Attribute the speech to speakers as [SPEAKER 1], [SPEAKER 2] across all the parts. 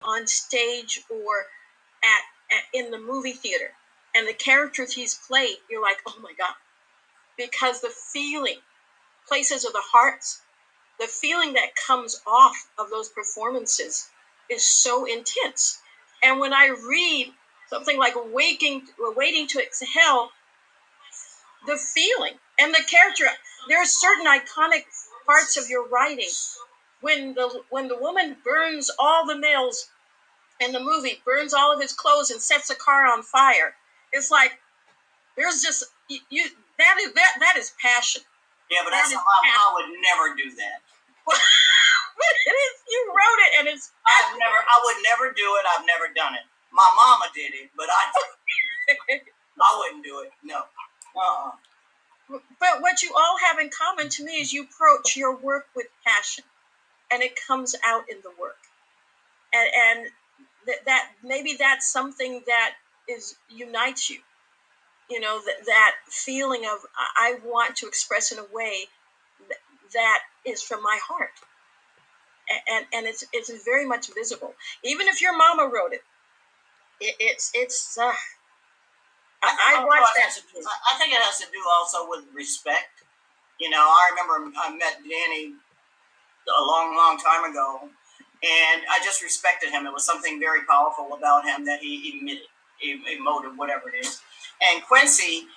[SPEAKER 1] on stage or in the movie theater, and the characters he's played, you're like, oh my God, because the feeling, places of the hearts, the feeling that comes off of those performances is so intense. And when I read something like Waiting to Exhale, the feeling and the character, there are certain iconic parts of your writing. When the woman burns all the males in the movie, burns all of his clothes and sets a car on fire, it's like there's just that is passion.
[SPEAKER 2] Yeah, but that's I would never do that.
[SPEAKER 1] You wrote it, and it's.
[SPEAKER 2] I would never do it. I've never done it. My mama did it, but I wouldn't do it. No.
[SPEAKER 1] But what you all have in common to me is you approach your work with passion, and it comes out in the work. And that maybe that's something that unites you. You know, that feeling of I want to express in a way that is from my heart. And it's very much visible. Even if your mama wrote it, it's I watched that.
[SPEAKER 2] I think it has to do also with respect. You know, I remember I met Danny a long time ago, and I just respected him. It was something very powerful about him that he emitted, emotive, whatever it is. And Quincy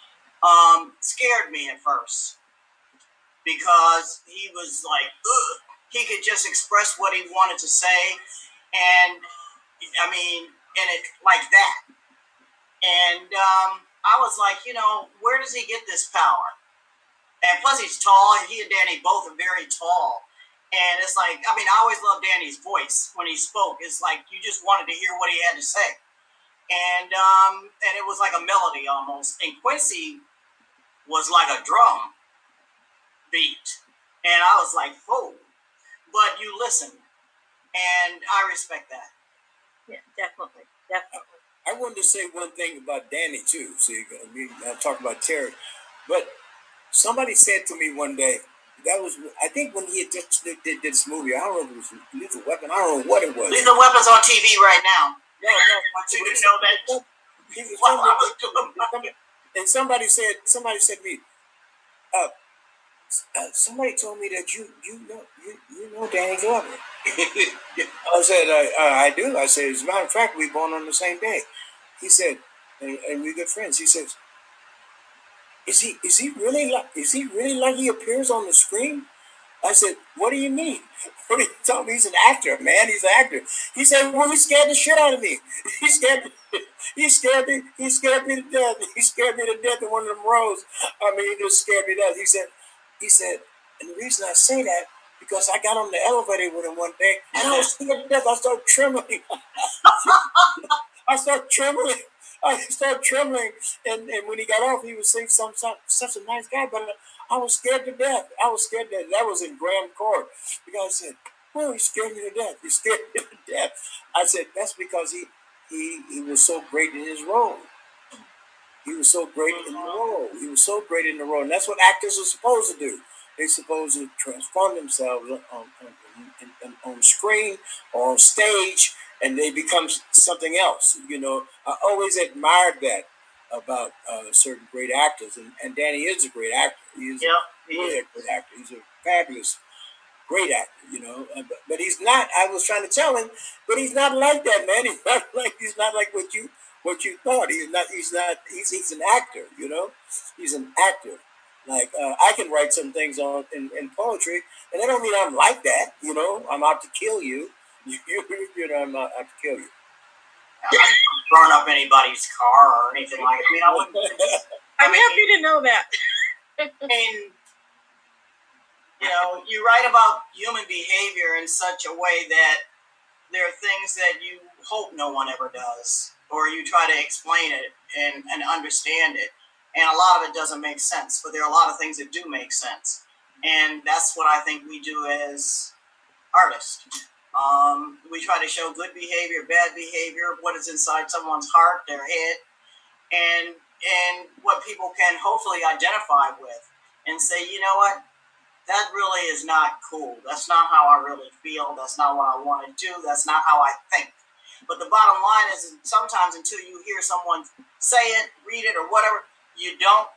[SPEAKER 2] scared me at first because he was like, ugh. He could just express what he wanted to say, and I mean, and it like that. And I was like, you know, where does he get this power? And plus, he's tall. He and Danny both are very tall. And it's like, I mean, I always loved Danny's voice when he spoke. It's like you just wanted to hear what he had to say. And it was like a melody almost. And Quincy was like a drum beat. And I was like, whoa. But you listen. And I respect that.
[SPEAKER 1] Yeah, definitely.
[SPEAKER 3] I wanted to say one thing about Danny, too. See, I talk about Terry. But somebody said to me one day, I think when he had just did this movie, I don't know if it was Lethal Weapon, I don't know what it was.
[SPEAKER 2] Lethal Weapon's on TV right now.
[SPEAKER 3] No.
[SPEAKER 2] You didn't know that?
[SPEAKER 3] And somebody said to me, somebody told me that you know Danny Glover. I said, I do. I said, as a matter of fact, we born on the same day. He said, and we're good friends. He says, is he really like he appears on the screen? I said, what do you mean? What are you telling me? He's an actor, man. He's an actor. He said, well, he scared the shit out of me. He scared me to death. He scared me to death in one of them roles. I mean, he just scared me to death. He said, and the reason I say that, because I got on the elevator with him one day, and I was scared to death. I started trembling. I started trembling, and when he got off, he was saying such a nice guy, but I was scared to death. That was in Graham Court. The guy said, well, he scared me to death. He scared me to death. I said, that's because he was so great in his role. He was so great in the role. And that's what actors are supposed to do. They're supposed to transform themselves on screen or on stage, and they become something else. You know, I always admired that about certain great actors, and Danny is a great actor. He's really a great actor. He's a fabulous, great actor. You know, but he's not. I was trying to tell him, but he's not like that, man. He's not like what you thought. He's not. He's an actor. You know, he's an actor. Like I can write some things in poetry, and that don't mean I'm like that. You know, I'm out to kill you. You know, I'm out to kill you.
[SPEAKER 2] I wouldn't burn up anybody's car or anything like that. I mean, I wouldn't.
[SPEAKER 1] I'm happy to know that.
[SPEAKER 2] And you know, you write about human behavior in such a way that there are things that you hope no one ever does, or you try to explain it and understand it. And a lot of it doesn't make sense, but there are a lot of things that do make sense. And that's what I think we do as artists. We try to show good behavior, bad behavior, what is inside someone's heart, their head, and what people can hopefully identify with and say, you know what, that really is not cool. That's not how I really feel. That's not what I want to do. That's not how I think. But the bottom line is sometimes until you hear someone say it, read it, or whatever,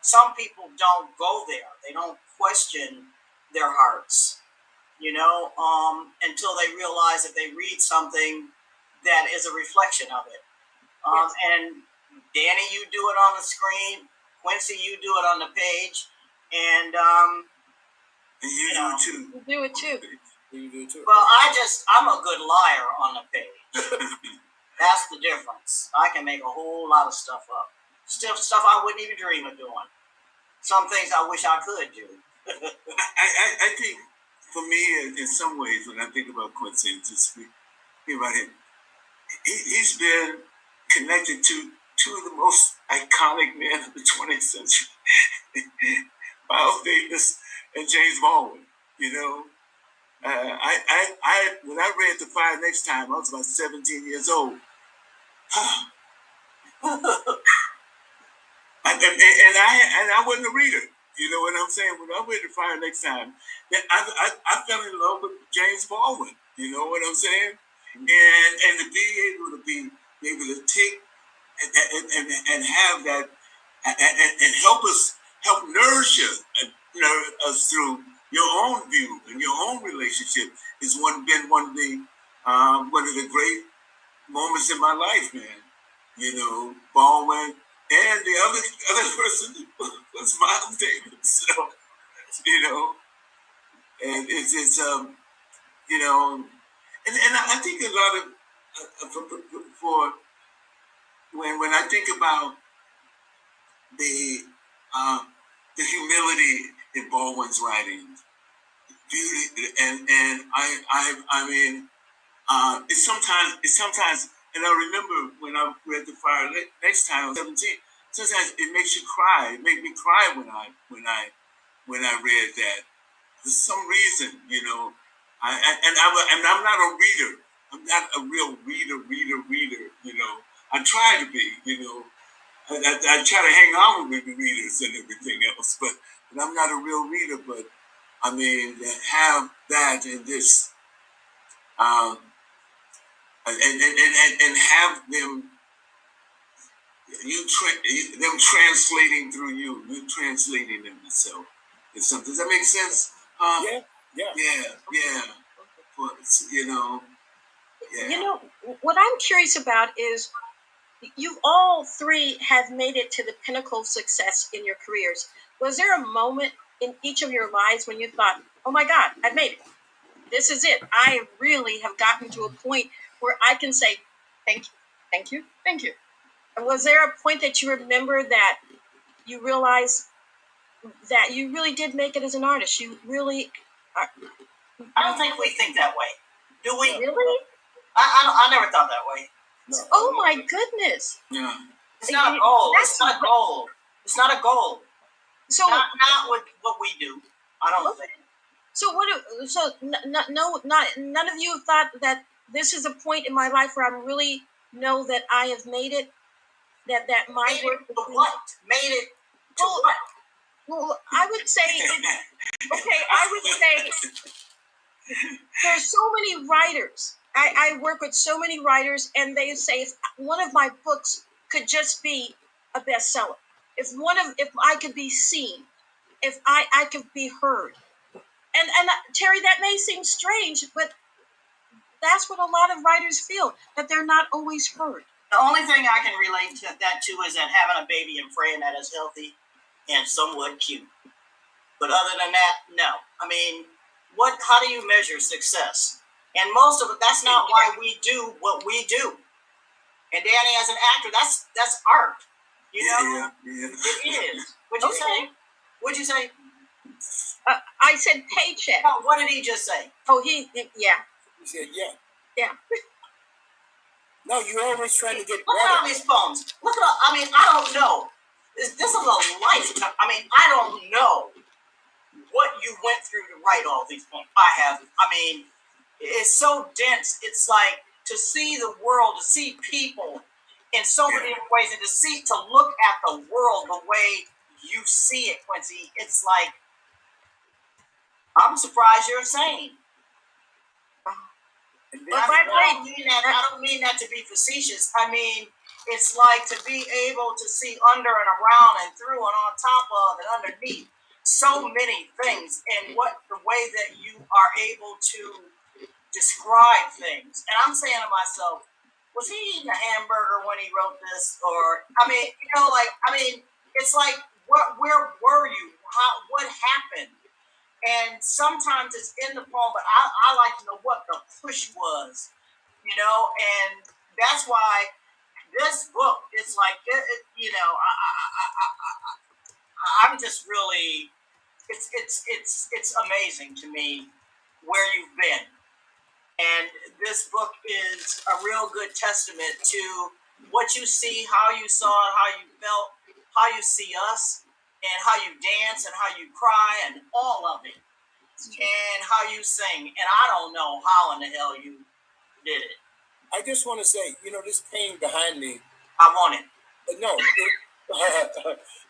[SPEAKER 2] some people don't go there. They don't question their hearts, until they realize that they read something that is a reflection of it. Yes. And Danny, you do it on the screen. Quincy, you do it on the page. And
[SPEAKER 3] you do it too.
[SPEAKER 1] You do it too.
[SPEAKER 3] You do it too.
[SPEAKER 2] Well, I'm a good liar on the page. That's the difference. I can make a whole lot of stuff up. Stuff I wouldn't even dream of doing. Some things I wish I could do.
[SPEAKER 3] I think, for me, in some ways, when I think about Quincy, just think about him, he's been connected to two of the most iconic men of the 20th century, Miles Davis and James Baldwin. When I read The Fire Next Time, I was about 17 years old. And I wasn't a reader. You know what I'm saying? When I read The Fire Next Time, I fell in love with James Baldwin. You know what I'm saying? And to be able to take and have that and help nourish us through your own view and your own relationship is been one of the great moments in my life, man. Baldwin. And the other person was Miles Davis. So, and it's and I think a lot of for when I think about the humility in Baldwin's writings, beauty, and I mean, it's sometimes. And I remember when I read The Fire Next Time, I was 17. Sometimes it makes you cry. It made me cry when I read that. For some reason, I'm not a reader. I'm not a real reader. I try to be. I try to hang out with the readers and everything else, but I'm not a real reader. But I mean, to have that in this. And have them them translating through you translating them yourself. Does that make sense? Yeah.
[SPEAKER 1] What I'm curious about is you all three have made it to the pinnacle of success in your careers. Was there a moment in each of your lives when you thought, oh my God, I've made it? This is it. I really have gotten to a point where I can say, thank you. And was there a point that you remember that you realized that you really did make it as an artist? You really are.
[SPEAKER 2] I don't think we think that way. Do we?
[SPEAKER 1] Really?
[SPEAKER 2] I never thought that way.
[SPEAKER 1] No. Oh my goodness.
[SPEAKER 3] Yeah.
[SPEAKER 2] It's not a goal. It's not a goal. It's not a goal. So not with what we do. I don't think.
[SPEAKER 1] So none of you thought that this is a point in my life where I really know that I have made it, that my
[SPEAKER 2] made
[SPEAKER 1] work.
[SPEAKER 2] It to what? Made it to what?
[SPEAKER 1] Well, I would say, there's so many writers. I work with so many writers, and they say if one of my books could just be a bestseller, if I could be seen, if I could be heard. And Terry, that may seem strange, but that's what a lot of writers feel, that they're not always heard.
[SPEAKER 2] The only thing I can relate to that to is that having a baby and praying that is healthy and somewhat cute. But other than that, no. I mean, how do you measure success? And most of it, that's not why we do what we do. And Danny, as an actor, that's art.
[SPEAKER 3] Yeah.
[SPEAKER 2] It is. What'd you say?
[SPEAKER 1] I said paycheck.
[SPEAKER 2] Oh, what did he just say?
[SPEAKER 1] Oh, yeah.
[SPEAKER 3] He said, yeah.
[SPEAKER 1] Yeah.
[SPEAKER 3] No, you're always trying to get
[SPEAKER 2] Look at all these poems. Look at all, I don't know. This is a lifetime. I don't know what you went through to write all these poems. It's so dense. It's like to see the world, to see people in so many different ways, and to look at the world the way you see it, Quincy. It's like, I'm surprised you're sane.
[SPEAKER 1] But by the way,
[SPEAKER 2] I don't mean that to be facetious. I mean, it's like to be able to see under and around and through and on top of and underneath so many things, and what the way that you are able to describe things. And I'm saying to myself, was he eating a hamburger when he wrote this? Or, I mean, it's like, where were you? What happened? And sometimes it's in the poem, but I like to know what the push was, and that's why this book is like, I'm just really, it's amazing to me where you've been. And this book is a real good testament to what you see, how you saw it, how you felt, how you see us, and how you dance and how you cry and all of it, and how you sing. And I don't know how in the hell you did it.
[SPEAKER 3] I just want to say, this painting behind me.
[SPEAKER 2] I want it.
[SPEAKER 3] No,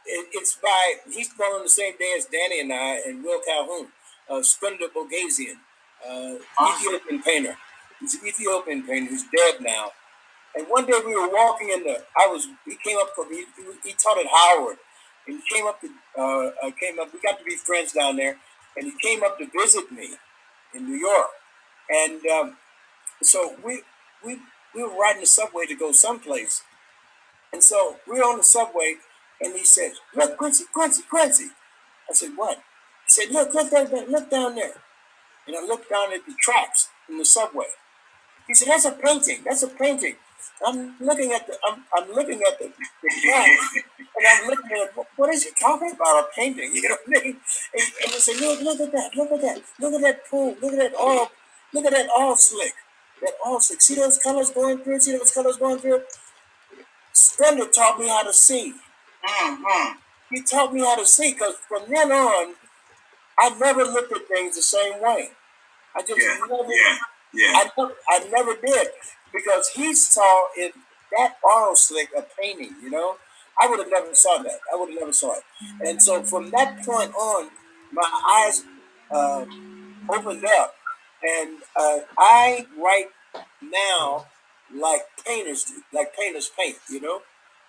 [SPEAKER 3] it's by, he's born on the same day as Danny and I and Will Calhoun, Splendid Bulgarian, Ethiopian painter. He's an Ethiopian painter who's dead now. And one day we were walking he came up, he taught at Howard. And he came up, we got to be friends down there. And he came up to visit me in New York. And so we were riding the subway to go someplace. And so we were on the subway, and he said, "Look, Quincy." I said, "What?" He said, look down there. And I looked down at the tracks in the subway. He said, "That's a painting." I'm looking at the tracks, and I'm looking at what is he talking about? A painting, you know what I mean? And he said, look at that pool, look at that all slick. See those colors going through it? Splendid taught me how to see.
[SPEAKER 2] Mm-hmm.
[SPEAKER 3] He taught me how to see, because from then on, I never looked at things the same way. I just I never did, because he saw in that oil slick a painting, I would have never saw that. And so from that point on, my eyes opened up, and I write now like painters do, like painters paint,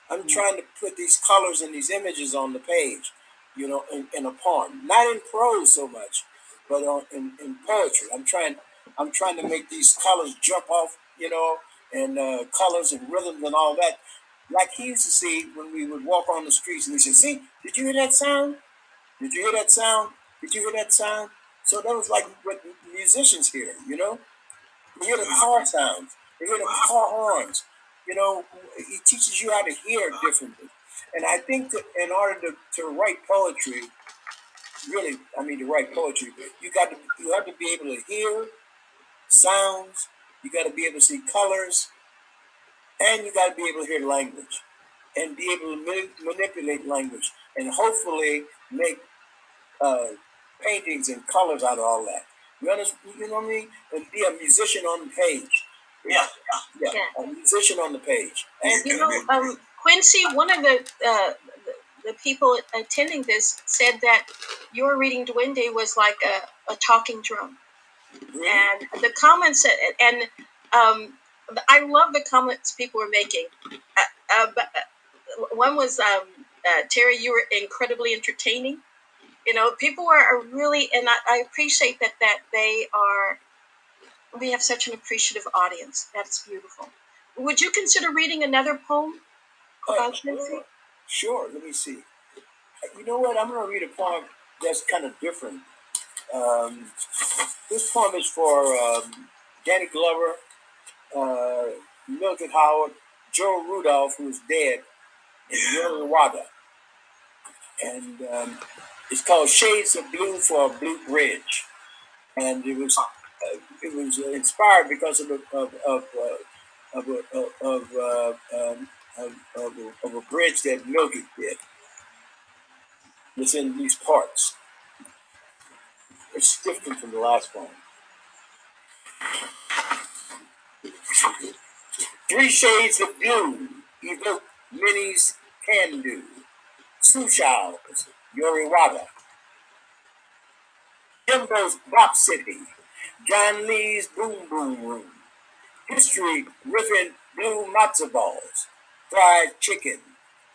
[SPEAKER 3] I'm trying to put these colors and these images on the page, in a poem. Not in prose so much, but in poetry. I'm trying to make these colors jump off, and colors and rhythms and all that. Like he used to see when we would walk on the streets, and he said, "See, did you hear that sound? Did you hear that sound? Did you hear that sound?" So that was like what musicians hear, You hear the car sounds. You hear the car horns. He teaches you how to hear differently. And I think that in order to write poetry, really, to write poetry, you have to be able to hear sounds, you got to be able to see colors, and you got to be able to hear language, and be able to manipulate language, and hopefully make paintings and colors out of all that. You know what I mean? And be a musician on the page.
[SPEAKER 2] Yeah.
[SPEAKER 3] A musician on the page.
[SPEAKER 1] And Quincy, one of the people attending this said that your reading Duende was like a talking drum. Mm-hmm. And the comments and I love the comments people were making. One was Terry, you were incredibly entertaining. People are really, and I appreciate that we have such an appreciative audience. That's beautiful. Would you consider reading another poem about Quincy?
[SPEAKER 3] Sure. Let me see. You know what? I'm going to read a poem that's kind of different. This poem is for Danny Glover, Mildred Howard, Joe Rudolph, who's dead, and Yuri Wada. And it's called "Shades of Blue for a Blue Bridge," and it was inspired because of a bridge that Mildred did. It's in these parts. It's different from the last one. 3 shades of blue evoke Minnie's can do. Sushow's Yuri Wada. Jimbo's Bop City. John Lee's Boom Boom Room. History riffing blue matzo balls, fried chicken,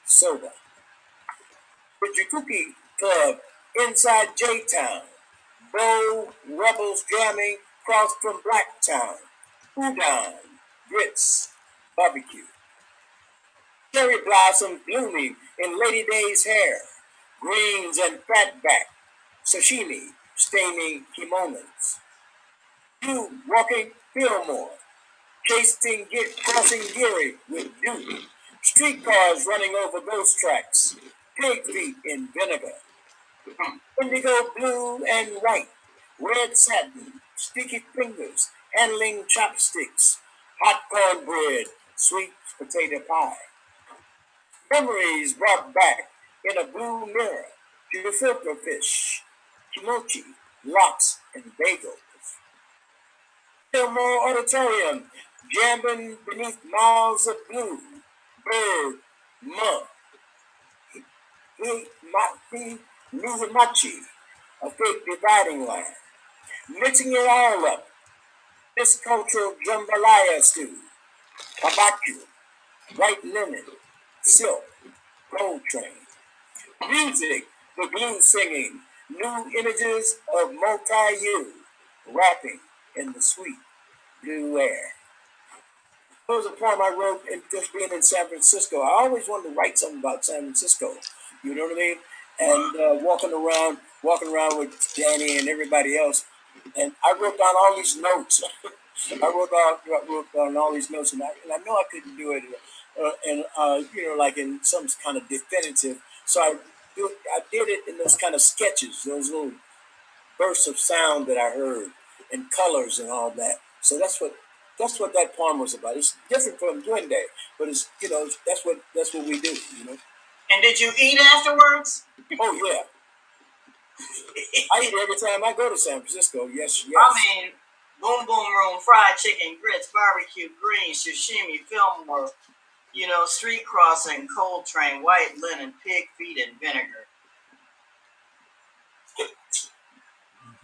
[SPEAKER 3] soda. The Jakuki Club inside J-Town. Bow rebels jamming across from Blacktown. Udon, grits, barbecue. Cherry blossoms blooming in Lady Day's hair. Greens and fatback. Sashimi staining kimonos. You walking Fillmore. Crossing Geary with Duke. Streetcars running over ghost tracks. Pig feet in vinegar. Indigo blue and white. Red satin. Sticky fingers. Handling chopsticks. Hot cornbread. Sweet potato pie. Memories brought back in a blue mirror. To filter fish. Kimochi. Lox and bagels. Fillmore Auditorium. Jamming beneath miles of blue. Bird. Monk. Mizumachi, a fake dividing line, mixing it all up. This cultural jambalaya stew, kabaku, white linen, silk, gold train. Music, the blues singing, new images of multi-hue, rapping in the sweet blue air. It was a poem I wrote in just being in San Francisco. I always wanted to write something about San Francisco. You know what I mean? And walking around with Danny and everybody else. And I wrote down all these notes. I wrote down all these notes, and I know I couldn't do it, like in some kind of definitive. So I did it in those kind of sketches, those little bursts of sound that I heard, and colors and all that. So that's what that poem was about. It's different from Duende, but it's that's what we do.
[SPEAKER 2] And did you eat afterwards?
[SPEAKER 3] Oh yeah, I eat every time I go to San Francisco. Yes.
[SPEAKER 2] I mean, boom boom room, fried chicken, grits, barbecue, greens, sashimi, Fillmore, street crossing, cold train, white linen, pig feet, and vinegar.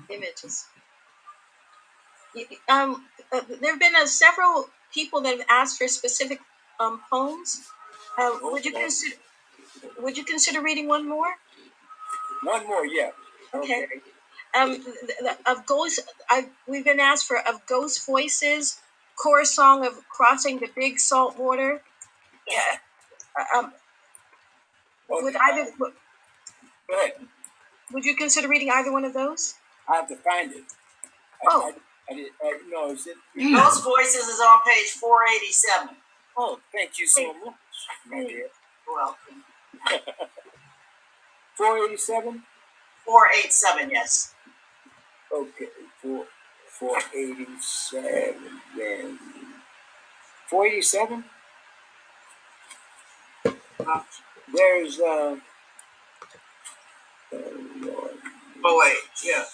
[SPEAKER 1] Images. There have been several people that have asked for specific poems. Would you consider reading one more?
[SPEAKER 3] One more, yeah.
[SPEAKER 1] Okay. We've been asked for of Ghost Voices, chorus song of Crossing the Big Salt Water.
[SPEAKER 3] Yeah.
[SPEAKER 1] Would either?
[SPEAKER 3] Go ahead.
[SPEAKER 1] Would you consider reading either one of those?
[SPEAKER 3] I have to find it. No, is it?
[SPEAKER 2] Ghost Voices is on page 487.
[SPEAKER 3] Oh, thank you so much, my dear.
[SPEAKER 2] You're welcome.
[SPEAKER 3] 487?
[SPEAKER 2] 487, yes.
[SPEAKER 3] Okay, 487 then. 487? There's
[SPEAKER 2] Oh wait, yeah.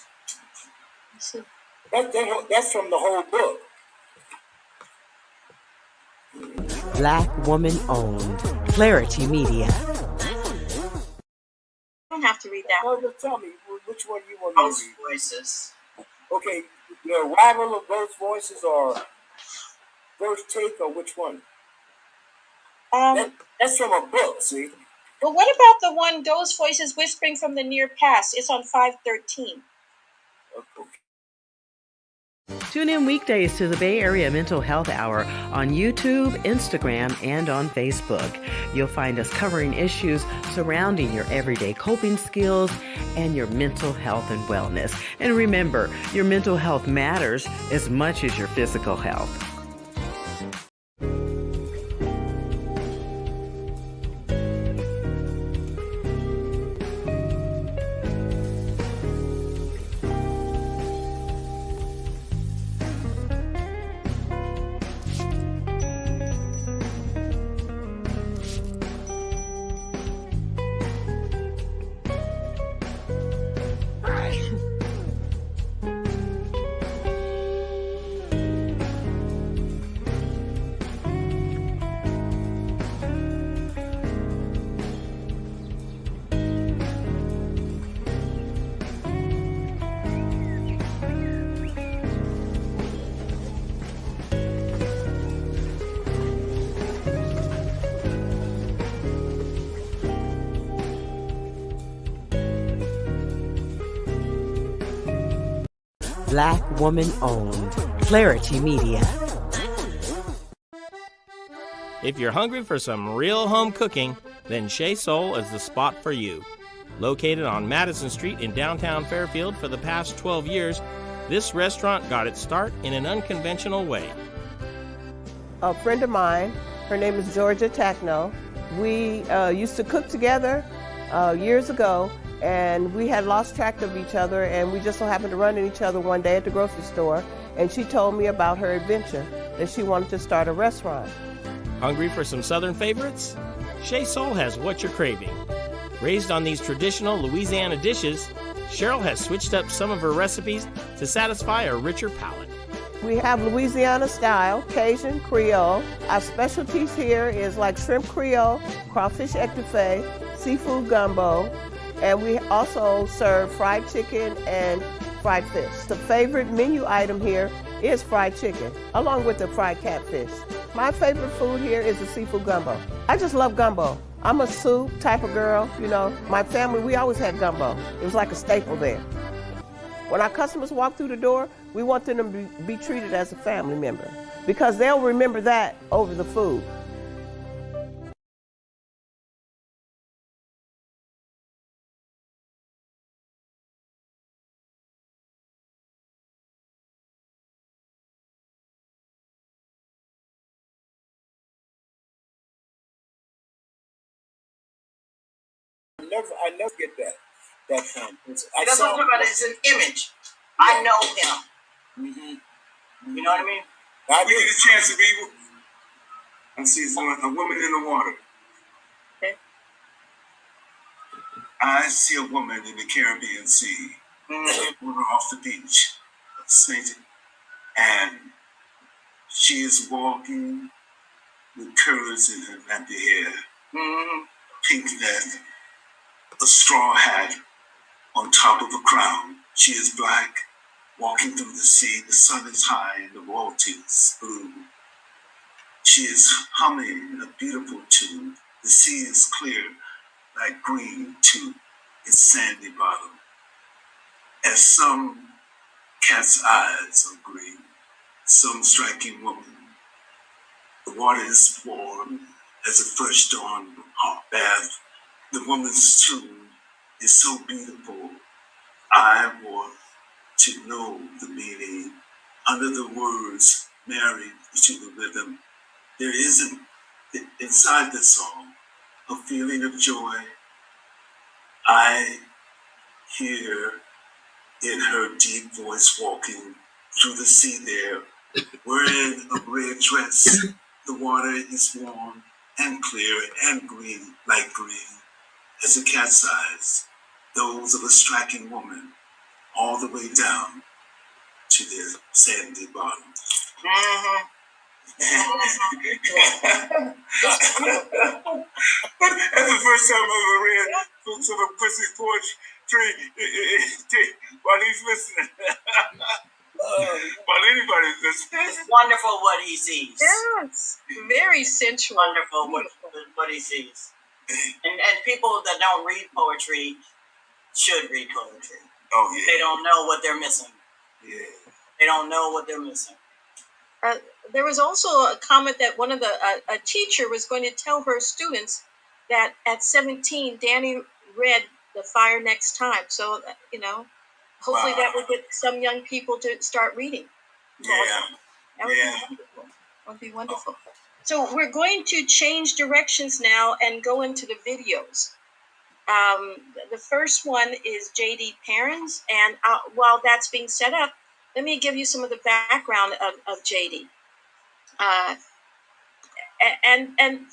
[SPEAKER 3] That's from the whole book.
[SPEAKER 4] Black woman owned. Clari-T Media.
[SPEAKER 1] I don't have to read that.
[SPEAKER 3] No, just tell me which one you want me
[SPEAKER 2] Ghost
[SPEAKER 3] to read.
[SPEAKER 2] Voices.
[SPEAKER 3] Okay, the arrival of Ghost Voices or First Take or which one? That's from a book, see?
[SPEAKER 1] Well, what about the one Ghost Voices Whispering from the Near Past? It's on 513.
[SPEAKER 3] Okay.
[SPEAKER 4] Tune in weekdays to the Bay Area Mental Health Hour on YouTube, Instagram, and on Facebook. You'll find us covering issues surrounding your everyday coping skills and your mental health and wellness. And remember, your mental health matters as much as your physical health. Black woman owned. Clari-T Media.
[SPEAKER 5] If you're hungry for some real home cooking, then Chez Soul is the spot for you. Located on Madison Street in downtown Fairfield for the past 12 years, this restaurant got its start in an unconventional way.
[SPEAKER 6] A friend of mine, her name is Georgia Tackno. We used to cook together years ago, and we had lost track of each other, and we just so happened to run into each other one day at the grocery store, and she told me about her adventure, that she wanted to start a restaurant.
[SPEAKER 5] Hungry for some Southern favorites? Chez Soul has what you're craving. Raised on these traditional Louisiana dishes, Cheryl has switched up some of her recipes to satisfy a richer palate.
[SPEAKER 6] We have Louisiana style, Cajun, Creole. Our specialties here is like shrimp Creole, crawfish etouffee, seafood gumbo, and we also serve fried chicken and fried fish. The favorite menu item here is fried chicken, along with the fried catfish. My favorite food here is the seafood gumbo. I just love gumbo. I'm a soup type of girl, you know. My family, we always had gumbo. It was like a staple there. When our customers walk through the door, we want them to be treated as a family member because they'll remember that over the food.
[SPEAKER 3] I never get that film.
[SPEAKER 2] That's what I'm talking about. It's an image. I know him. Mm-hmm. You know what I mean?
[SPEAKER 3] We get a chance to be and see a woman in the water.
[SPEAKER 1] Okay.
[SPEAKER 3] I see a woman in the Caribbean Sea, water off the beach, and she is walking with curls in her nappy hair, pink neck, a straw hat on top of a crown. She is black, walking through the sea. The sun is high and the water is blue. She is humming a beautiful tune. The sea is clear, like green to its sandy bottom. As some cat's eyes are green, some striking woman. The water is warm as a fresh dawn hot bath. The woman's tune is so beautiful. I want to know the meaning under the words married to the rhythm. There isn't inside the song a feeling of joy. I hear in her deep voice walking through the sea there, wearing a red dress. The water is warm and clear and green, like green, as a cat's eyes, those of a striking woman, all the way down to their sandy bottom. That's the first time I ever read some of Pussy's poetry while he's listening. While anybody's listening.
[SPEAKER 2] It's wonderful what he sees.
[SPEAKER 1] Yes, very sensual.
[SPEAKER 2] Wonderful what he sees. And people that don't read poetry should read poetry.
[SPEAKER 3] Oh, yeah.
[SPEAKER 2] They don't know what they're missing.
[SPEAKER 3] Yeah.
[SPEAKER 2] They don't know what they're missing.
[SPEAKER 1] There was also a comment that one of a teacher was going to tell her students that at 17, Danny read The Fire Next Time. So, hopefully that will get some young people to start reading.
[SPEAKER 3] Yeah.
[SPEAKER 1] That would be wonderful. That would be wonderful. So we're going to change directions now and go into the videos. The first one is J.D. Perrins, and while that's being set up, let me give you some of the background of J.D. And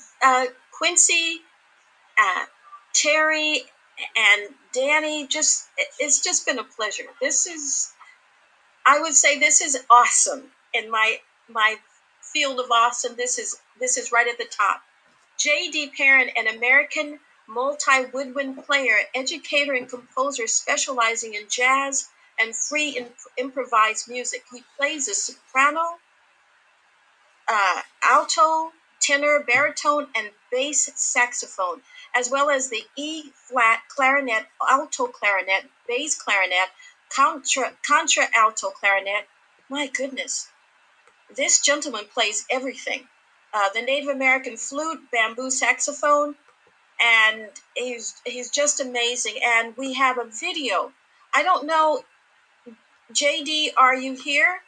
[SPEAKER 1] Quincy, Terry, and Danny, it's just been a pleasure. I would say this is awesome in my field of awesome. This is right at the top. J.D. Perrin, an American multi-woodwind player, educator, and composer specializing in jazz and free improvised music. He plays a soprano, alto, tenor, baritone, and bass saxophone, as well as the E-flat clarinet, alto clarinet, bass clarinet, contra alto clarinet. My goodness, this gentleman plays everything. The Native American flute, bamboo saxophone, and he's just amazing. And we have a video. I don't know, JD, are you here?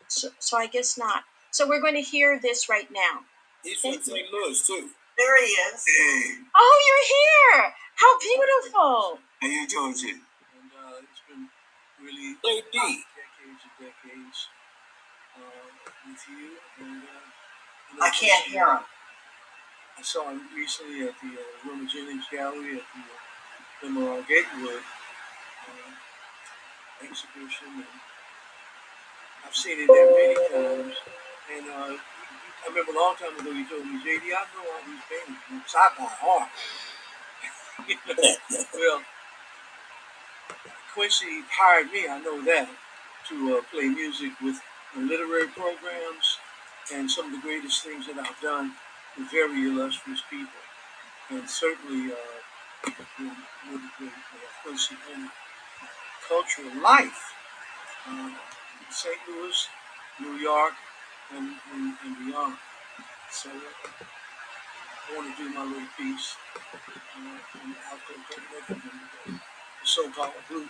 [SPEAKER 1] So I guess not. So we're going to hear this right now.
[SPEAKER 3] He's from St. Louis too.
[SPEAKER 2] There he is.
[SPEAKER 3] Hey,
[SPEAKER 1] Oh, you're here! How beautiful!
[SPEAKER 3] how you doing, Jim?
[SPEAKER 7] And it's been really
[SPEAKER 3] Hey, D.
[SPEAKER 7] decades and decades with you. And
[SPEAKER 2] I can't hear him.
[SPEAKER 7] I saw him recently at the Wilma Jennings Gallery at the Emerald Gatewood exhibition. And I've seen it there many times. And I remember a long time ago you told me, JD, I know all these things. It's I by heart. Well, Quincy hired me, I know that, to play music with literary programs and some of the greatest things that I've done with very illustrious people. And certainly with Quincy in cultural life, St. Louis, New York, and beyond. So I want to do my little piece on the alto clarinet and the so-called blues.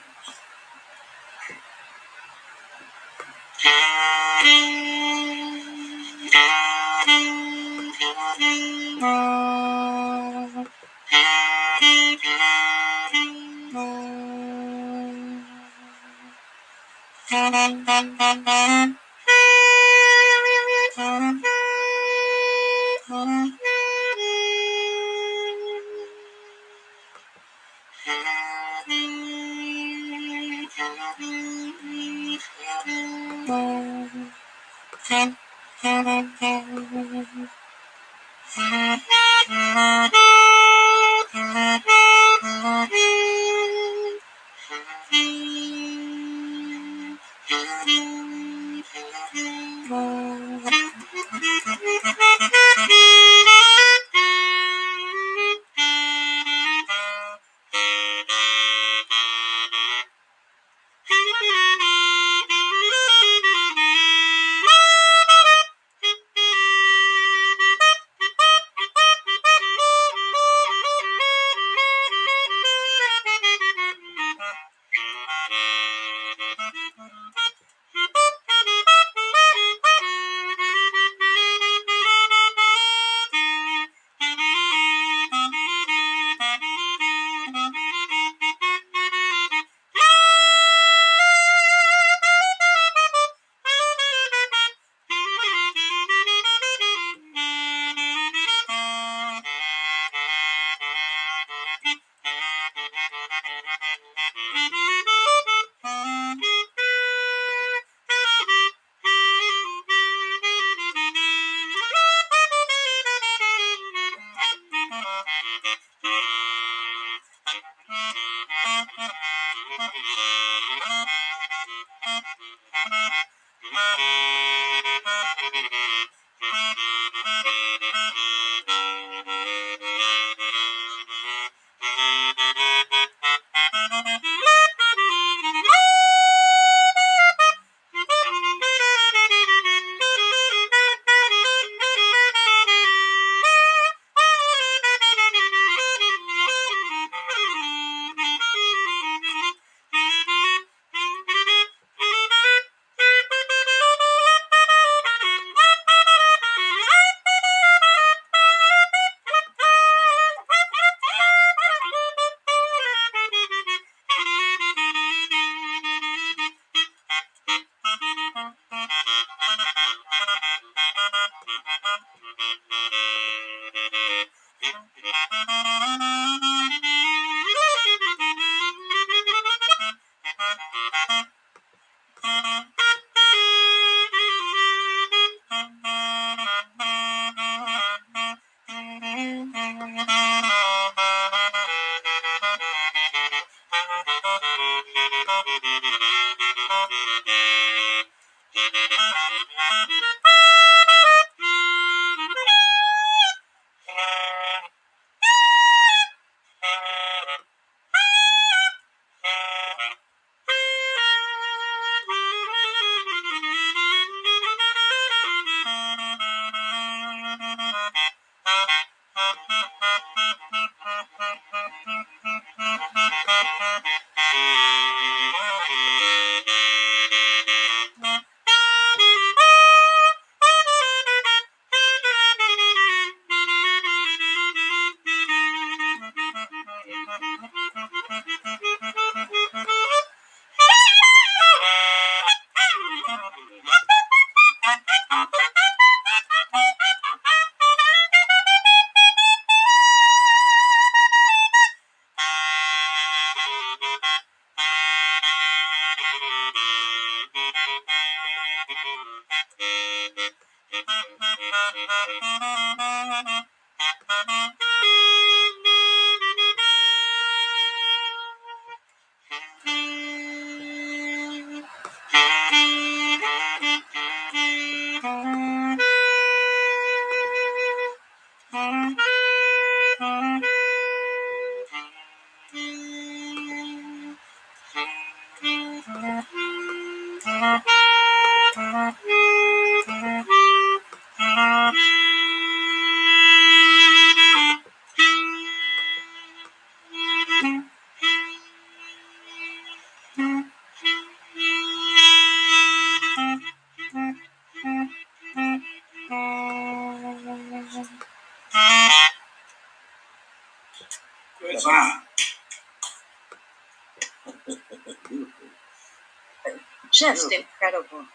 [SPEAKER 1] Just incredible.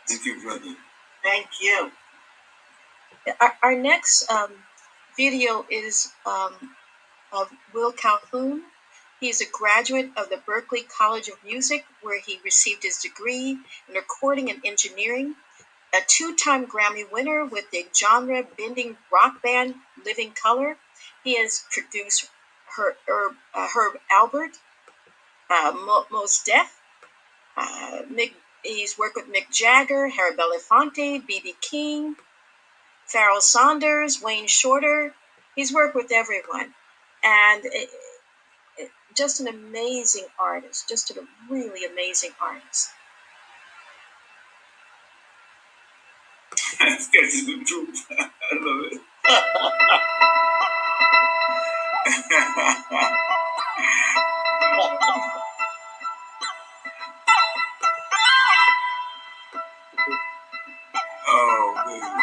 [SPEAKER 3] Thank you, brother.
[SPEAKER 2] Thank you.
[SPEAKER 1] Our next video is of Will Calhoun. He is a graduate of the Berklee College of Music, where he received his degree in recording and engineering. A two-time Grammy winner with the genre-bending rock band Living Colour. He has produced Herb Albert, Mos Def. He's worked with Mick Jagger, Harry Belafonte, B.B. King, Pharoah Sanders, Wayne Shorter. He's worked with everyone. And just an amazing artist, just a really amazing artist.
[SPEAKER 3] That's the truth. I love it. Oh, man.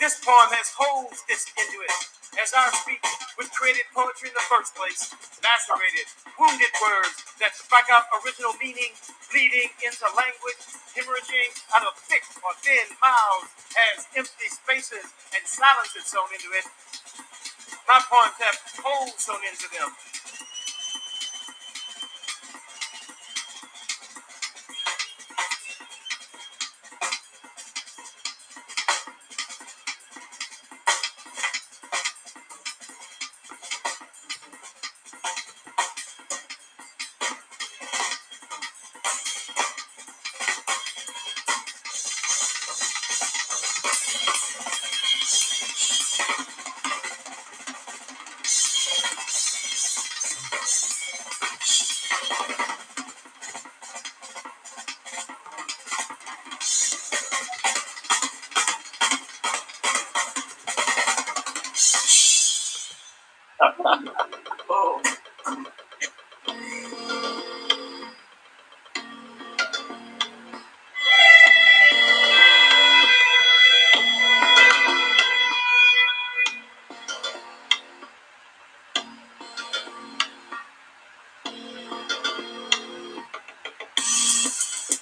[SPEAKER 8] This poem has holes stitched into it. As our speech, which created poetry in the first place, lacerated, wounded words that strike out original meaning, bleeding into language, hemorrhaging out of thick or thin mouths, has empty spaces and silences sewn into it. My poems have holes sewn into them.
[SPEAKER 3] Oh.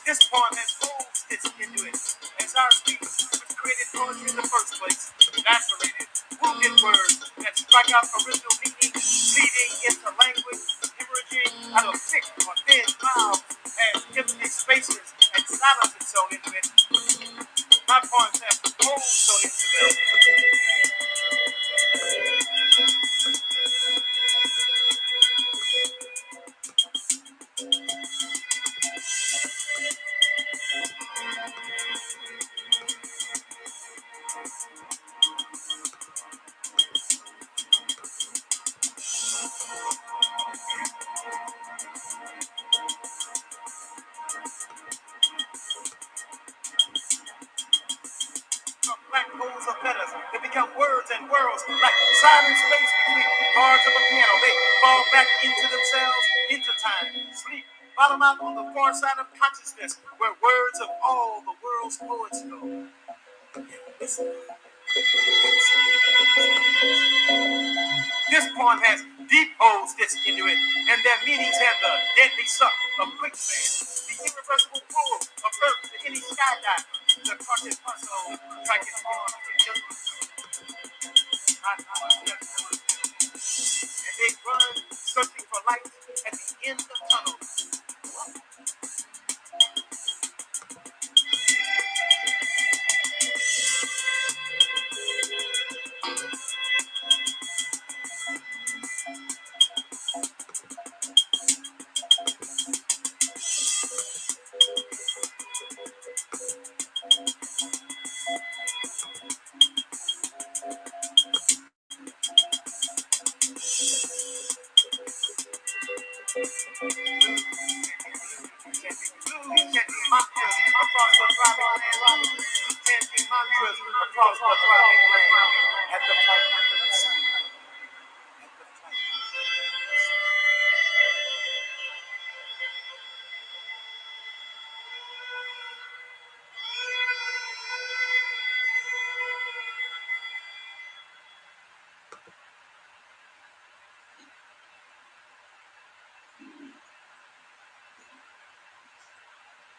[SPEAKER 8] This poem has holes stitched into it. As our speech, which created poetry in the first place, lacerated, wounded words that strike out original meaning, bleeding into language, hemorrhaging out of thick or thin mouths, has empty spaces and silences sewn into it. My poems have holes sewn into them. like silent space between chords of a piano. They fall back into themselves, into time, sleep, bottom out on the far side of consciousness, where words of all the world's poets go. Listen. This poem has deep holes stitched into it, and their meanings have the deadly suck of quicksand, the irreversible pull of earth to any skydiver, the cautious hustle, tracking on for just and they run searching for light at the end of tunnels.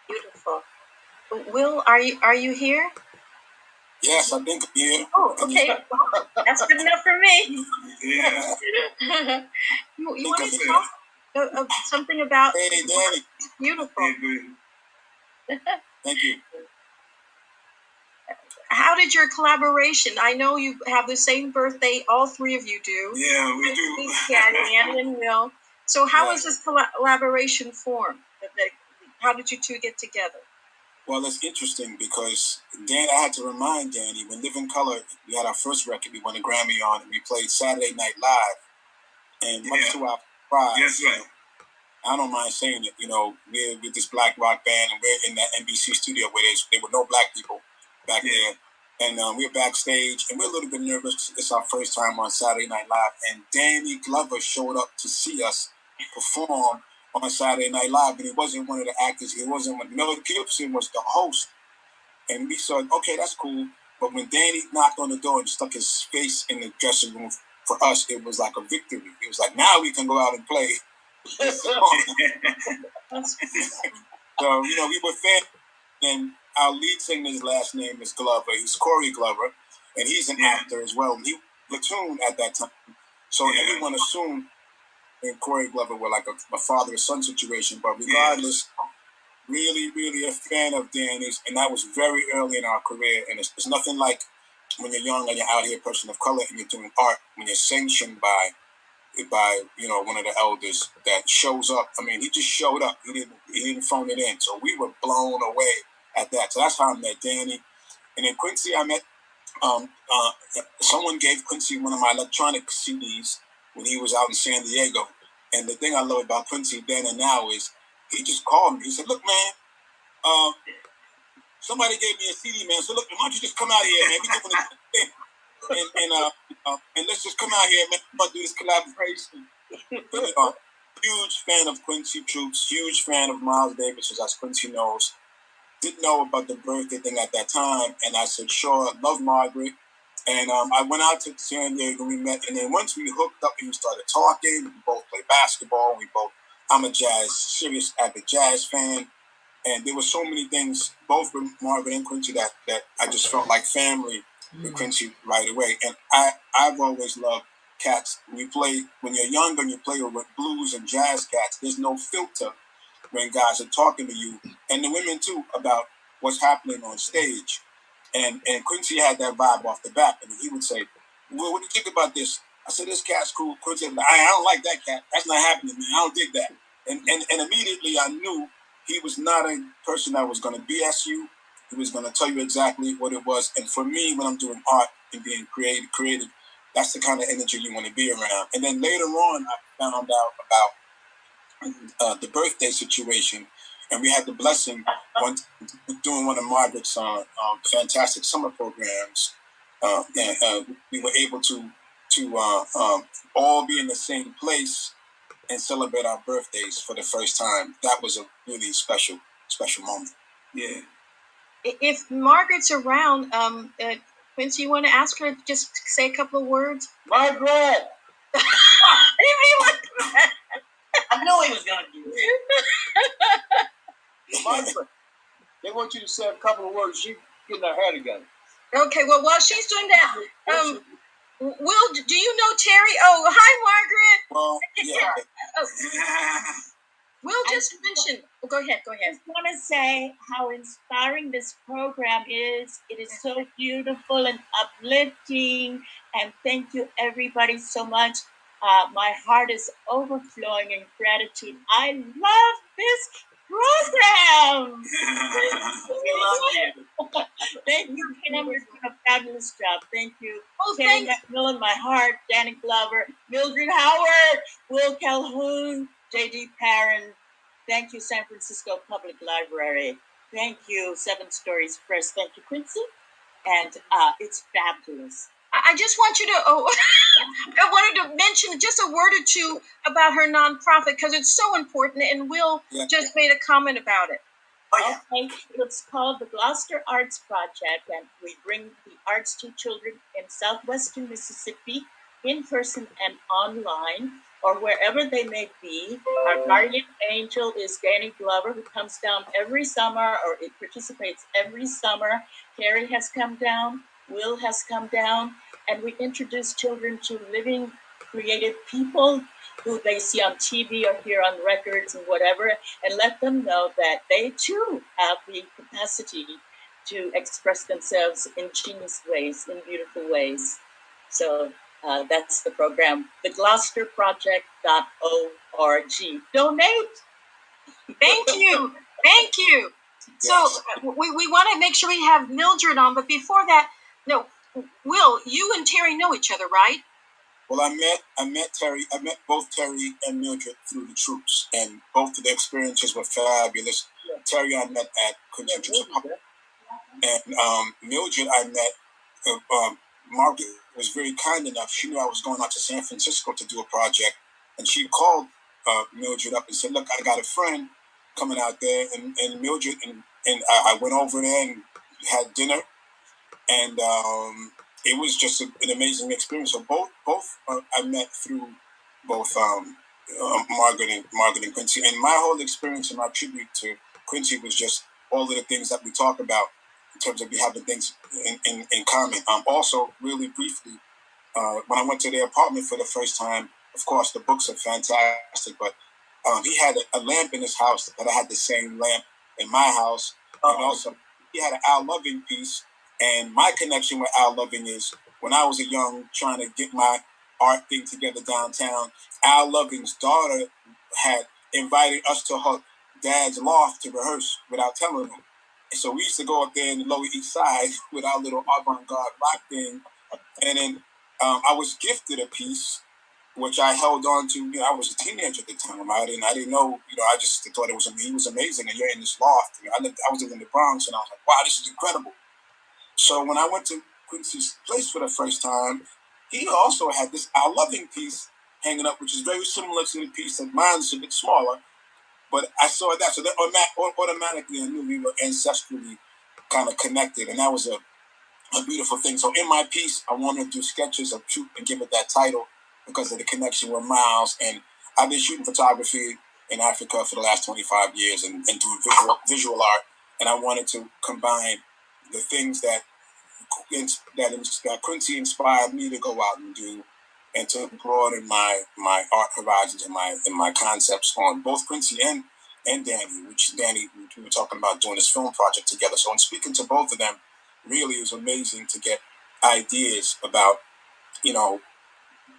[SPEAKER 1] Beautiful. Will, are you here?
[SPEAKER 3] Yes, I think I'm here.
[SPEAKER 1] Oh, okay. That's good enough for me.
[SPEAKER 3] Yeah.
[SPEAKER 1] you want to talk something about?
[SPEAKER 3] Hey, Danny.
[SPEAKER 1] Beautiful.
[SPEAKER 3] Thank you.
[SPEAKER 1] How did your collaboration? I know you have the same birthday. All three of you do.
[SPEAKER 3] Yeah, we do.
[SPEAKER 1] Yeah, Danny and Will. So how was this collaboration formed? How did you two get together?
[SPEAKER 3] Well, it's interesting because I had to remind Danny, when Living Color, we had our first record, we won a Grammy on, and we played Saturday Night Live. And much to our surprise,
[SPEAKER 9] yes, right.
[SPEAKER 3] I don't mind saying it, we're with this black rock band, and we're in that NBC studio where there were no black people back there. And we're backstage, and we're a little bit nervous. It's our first time on Saturday Night Live. And Danny Glover showed up to see us perform on Saturday Night Live, and he wasn't one of the actors. He wasn't one. Mildred Gibson was the host. And we said, okay, that's cool. But when Danny knocked on the door and stuck his face in the dressing room, for us, it was like a victory. It was like, now we can go out and play. So, we were fans. And our lead singer's last name is Glover. He's Corey Glover, and he's an actor as well. He platooned at that time. So everyone assumed and Corey Glover were like a father-son situation. But regardless, really, really a fan of Danny's, and that was very early in our career. And it's nothing like when you're young and you're out here, a person of color, and you're doing art, when you're sanctioned by one of the elders that shows up. I mean, he just showed up. He didn't phone it in. So we were blown away at that. So that's how I met Danny. And then Quincy, I met, someone gave Quincy one of my electronic CDs when he was out in San Diego. And the thing I love about Quincy then and now is he just called me. He said, look, man, somebody gave me a CD, man. So look, why don't you just come out here, man? We doing this thing. And let's just come out here, man. We're going to do this collaboration. But, huge fan of Quincy Troops, huge fan of Miles Davis, as Quincy knows. Didn't know about the birthday thing at that time. And I said, sure, love Margaret. And I went out to San Diego, we met. And then once we hooked up and we started talking, we both play basketball. I'm a serious avid jazz fan. And there were so many things, both with Margaret and Quincy, that I just felt like family with Quincy right away. And I've always loved cats. When you're young and you play with blues and jazz cats, there's no filter when guys are talking to you, and the women too, about what's happening on stage. And Quincy had that vibe off the bat, and he would say, well, what do you think about this? I said, this cat's cool. Quincy said, I don't like that cat. That's not happening, man. I don't dig that. And immediately I knew he was not a person that was going to BS you. He was going to tell you exactly what it was. And for me, when I'm doing art and being creative, that's the kind of energy you want to be around. And then later on, I found out about the birthday situation. And we had the blessing doing one of Margaret's fantastic summer programs and we were able to all be in the same place and celebrate our birthdays for the first time. That was a really special moment. Yeah.
[SPEAKER 1] If Margaret's around, Quincy, you want to ask her to just say a couple of words?
[SPEAKER 3] Margaret!
[SPEAKER 2] I know he was going to do it.
[SPEAKER 3] Margaret, they want you to say a couple of words. She's getting her hair together.
[SPEAKER 1] Okay, well, while she's doing that, Will, do you know Terry? Oh, hi, Margaret.
[SPEAKER 3] Well, yeah.
[SPEAKER 1] Will just mentioned. Oh, go ahead.
[SPEAKER 9] I just want to say how inspiring this program is. It is so beautiful and uplifting. And thank you, everybody, so much. My heart is overflowing in gratitude. I love this program.
[SPEAKER 2] We love you.
[SPEAKER 9] Thank you, Kim. You're doing a fabulous job. Thank you.
[SPEAKER 1] Oh,
[SPEAKER 9] Kenny
[SPEAKER 1] thanks.
[SPEAKER 9] McMillan, my heart, Danny Glover, Mildred Howard, Will Calhoun, J.D. Perrin. Thank you, San Francisco Public Library. Thank you, Seven Stories Press. Thank you, Quincy. And it's fabulous.
[SPEAKER 1] I just want you to, I wanted to mention just a word or two about her nonprofit because it's so important, and Will just made a comment about it.
[SPEAKER 2] Oh, yeah.
[SPEAKER 9] Okay, it's called the Gloucester Arts Project, and we bring the arts to children in southwestern Mississippi in person and online, or wherever they may be. Our guardian angel is Danny Glover, who comes down every summer, or it participates every summer. Carrie has come down, Will has come down, and we introduce children to living, creative people who they see on TV or hear on records and whatever, and let them know that they too have the capacity to express themselves in genius ways, in beautiful ways. So that's the program, thegloucesterproject.org. Donate.
[SPEAKER 1] Thank you. Thank you. So we want to make sure we have Mildred on, but before that, no, Will, you and Terry know each other, right?
[SPEAKER 3] Well, I met Terry. I met both Terry and Mildred through the troops, and both of the experiences were fabulous. Yeah. Terry I met at Quincy and Mildred I met. Margaret was very kind enough. She knew I was going out to San Francisco to do a project, and she called Mildred up and said, "Look, I got a friend coming out there," and Mildred and I went over there and had dinner, and it was just an amazing experience. So both I met through both Margaret and Quincy, and my whole experience and my tribute to Quincy was just all of the things that we talk about in terms of we having things in common. Also, really briefly, when I went to their apartment for the first time, of course the books are fantastic, but he had a lamp in his house that I had the same lamp in my house, and also he had an Al Loving piece. And my connection with Al Loving is when I was a young, trying to get my art thing together downtown, Al Loving's daughter had invited us to her dad's loft to rehearse without telling him. And so we used to go up there in the Lower East Side with our little avant-garde rock thing. And then I was gifted a piece, which I held on to. You know, I was a teenager at the time. I didn't know. You know, I just thought he was amazing. And you're in this loft. You know, I was in the Bronx, and I was like, wow, this is incredible. So when I went to Quincy's place for the first time, he also had this Al Loving piece hanging up, which is very similar to the piece that mine's a bit smaller. But I saw that, so that automatically I knew we were ancestrally kind of connected, and that was a beautiful thing. So in my piece, I wanted to do sketches of Troop and give it that title because of the connection with Miles. And I've been shooting photography in Africa for the last 25 years and doing visual art, and I wanted to combine the things that Quincy inspired me to go out and do, and to broaden my art horizons and my concepts on both Quincy and Danny, which Danny, we were talking about doing this film project together. So in speaking to both of them, really it was amazing to get ideas about, you know,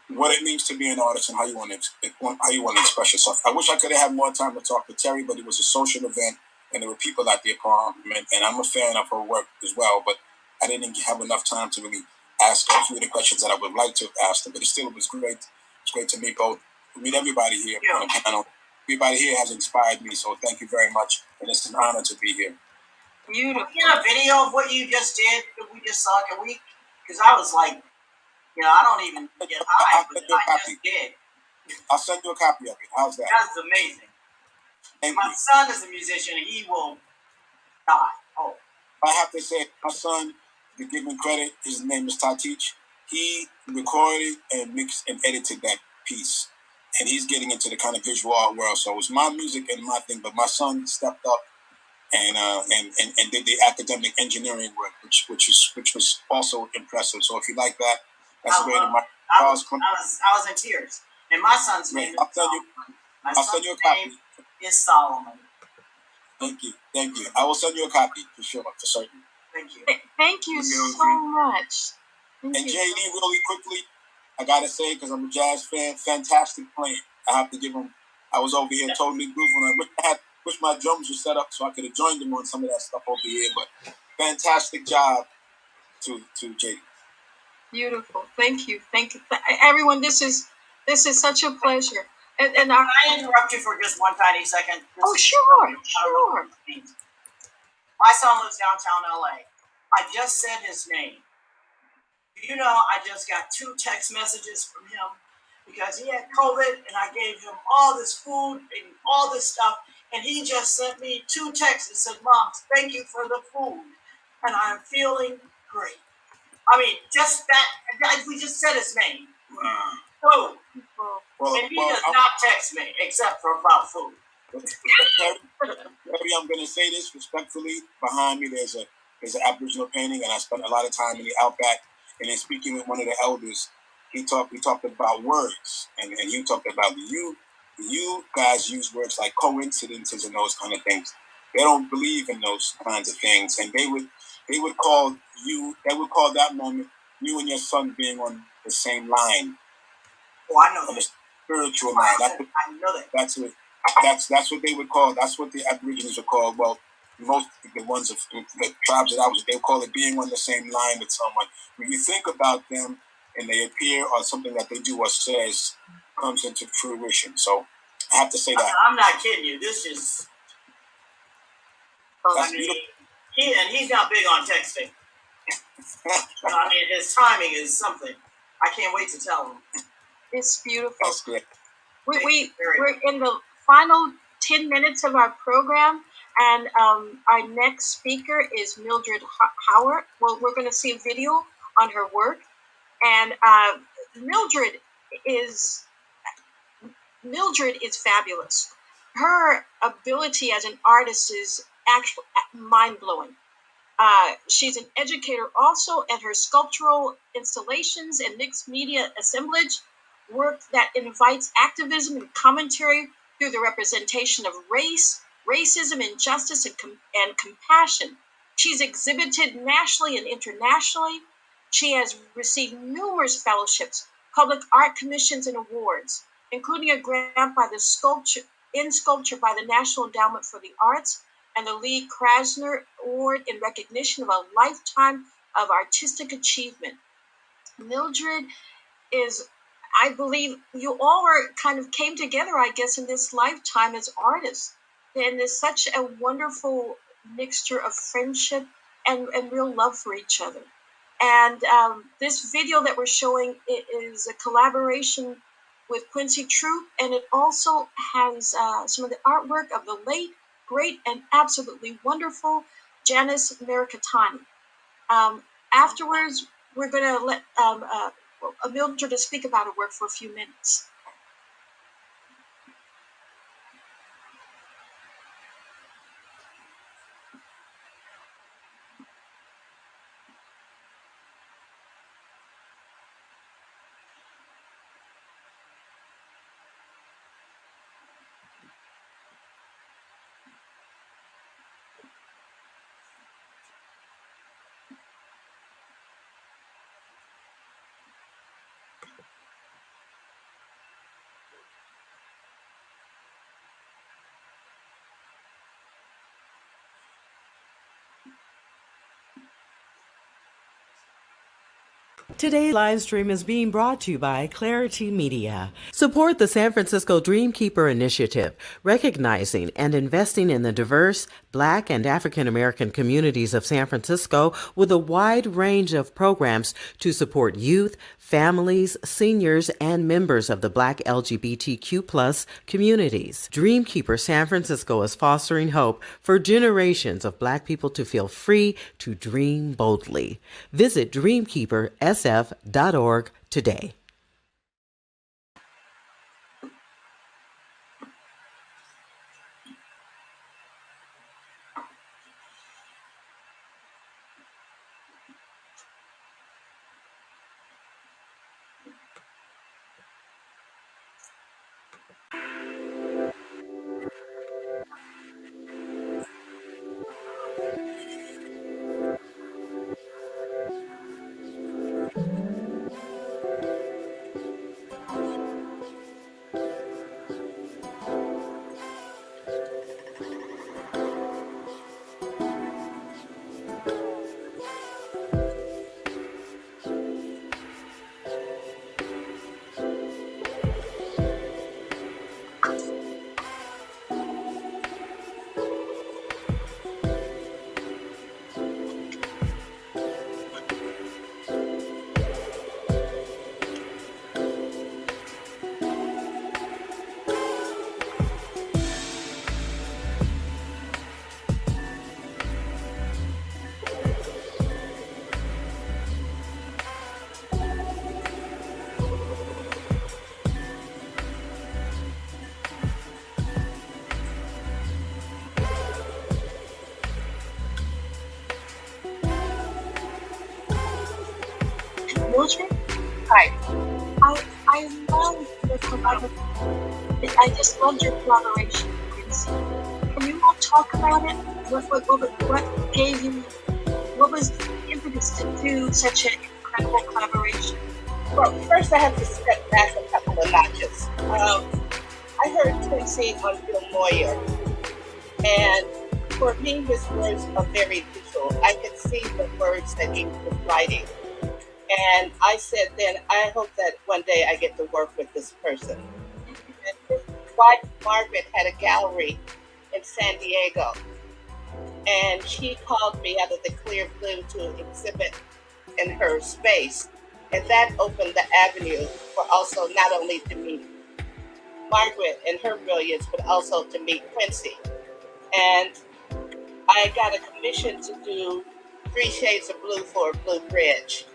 [SPEAKER 3] what it means to be an artist and how you want to express yourself. I wish I could have had more time to talk with Terry, but it was a social event and there were people at the apartment, and I'm a fan of her work as well, but I didn't have enough time to really ask her a few of the questions that I would like to have asked her. But it was great. It's great to meet everybody here on the panel. Everybody here has inspired me, so thank you very much, and it's an honor to be here.
[SPEAKER 1] Beautiful.
[SPEAKER 2] Yeah, a video of what you just did that we just saw. Can we because I was like, I don't even get high, but I just did.
[SPEAKER 3] I'll send you a copy of it. How's that?
[SPEAKER 2] That's amazing. My son is a musician. He will die. Oh.
[SPEAKER 3] I have to say, my son, to give him credit, his name is Tatich. He recorded and mixed and edited that piece. And he's getting into the kind of visual art world. So it was my music and my thing, but my son stepped up and did the academic engineering work, which was also impressive. So if you like that, that's great.
[SPEAKER 2] I was in tears. And my son's name is Solomon.
[SPEAKER 3] I'll send you a copy.
[SPEAKER 2] Is Solomon.
[SPEAKER 3] Thank you. I will send you a copy for sure, for certain.
[SPEAKER 2] Thank you.
[SPEAKER 1] Thank you so much.
[SPEAKER 3] And JD, really quickly, I gotta say, because I'm a jazz fan, fantastic playing. I have to give him. I was over here totally grooving. Wish my drums were set up so I could have joined him on some of that stuff over here. But fantastic job to JD.
[SPEAKER 1] Beautiful. Thank you. Everyone. This is such a pleasure. And
[SPEAKER 2] can I interrupt you for just one tiny second?
[SPEAKER 1] Sure.
[SPEAKER 2] My son lives downtown LA. I just said his name. I just got 2 text messages from him because he had COVID and I gave him all this food and all this stuff. And he just sent me 2 texts and said, Mom, thank you for the food. And I'm feeling great. I mean, just that, we just said his name. So, and he does not text me except for about food.
[SPEAKER 3] Maybe I'm going to say this respectfully. Behind me, there's an Aboriginal painting, and I spent a lot of time in the outback. And then speaking with one of the elders, we talked about words, and you talked about you guys use words like coincidences and those kind of things. They don't believe in those kinds of things, and they would call that moment you and your son being on the same line.
[SPEAKER 2] Oh, I know.
[SPEAKER 3] On the spiritual line.
[SPEAKER 2] I know that.
[SPEAKER 3] That's what they would call. That's what the Aborigines would call. Well, most the ones of the tribes that I was, they call it being on the same line with someone. When you think about them and they appear or something that they do or says comes into fruition. So I have to say that.
[SPEAKER 2] I'm not kidding you. This is. He's not big on texting. His timing is something. I can't wait to tell him.
[SPEAKER 1] It's beautiful.
[SPEAKER 3] That's great.
[SPEAKER 1] We're in the final 10 minutes of our program, and our next speaker is Mildred Howard. Well, we're going to see a video on her work, and Mildred is fabulous. Her ability as an artist is actually mind-blowing. She's an educator also, and her sculptural installations and mixed media assemblage work that invites activism and commentary through the representation of race, racism, injustice, and compassion. She's exhibited nationally and internationally. She has received numerous fellowships, public art commissions, and awards, including a grant by the sculpture by the National Endowment for the Arts and the Lee Krasner Award in recognition of a lifetime of artistic achievement. Mildred is, I believe, you all came together, I guess, in this lifetime as artists. And there's such a wonderful mixture of friendship and real love for each other. And this video that we're showing is a collaboration with Quincy Troop, and it also has some of the artwork of the late, great, and absolutely wonderful Janice Mercatani. Afterwards, we're going to let Mildred to speak about her work for a few minutes.
[SPEAKER 4] Today's live stream is being brought to you by Clari-T Media. Support the San Francisco Dreamkeeper Initiative, recognizing and investing in the diverse Black and African American communities of San Francisco with a wide range of programs to support youth, families, seniors, and members of the Black LGBTQ+ communities. Dreamkeeper San Francisco is fostering hope for generations of Black people to feel free to dream boldly. Visit dreamkeepersf.org today.
[SPEAKER 1] Mildred,
[SPEAKER 9] Hi.
[SPEAKER 1] I love your collaboration. I just loved your collaboration with Quincy. Can you all talk about it? What gave you? What was the impetus to do such an incredible collaboration?
[SPEAKER 9] Well, first I have to step back a couple of notches. I heard Quincy on Bill Moyer, and for me, his words are very visual. I could see the words that he was writing. And I said then, I hope that one day I get to work with this person. And his wife, Margaret, had a gallery in San Diego. And she called me out of the clear blue to exhibit in her space. And that opened the avenue for also not only to meet Margaret and her brilliance, but also to meet Quincy. And I got a commission to do 3 Shades of Blue for Blue Bridge.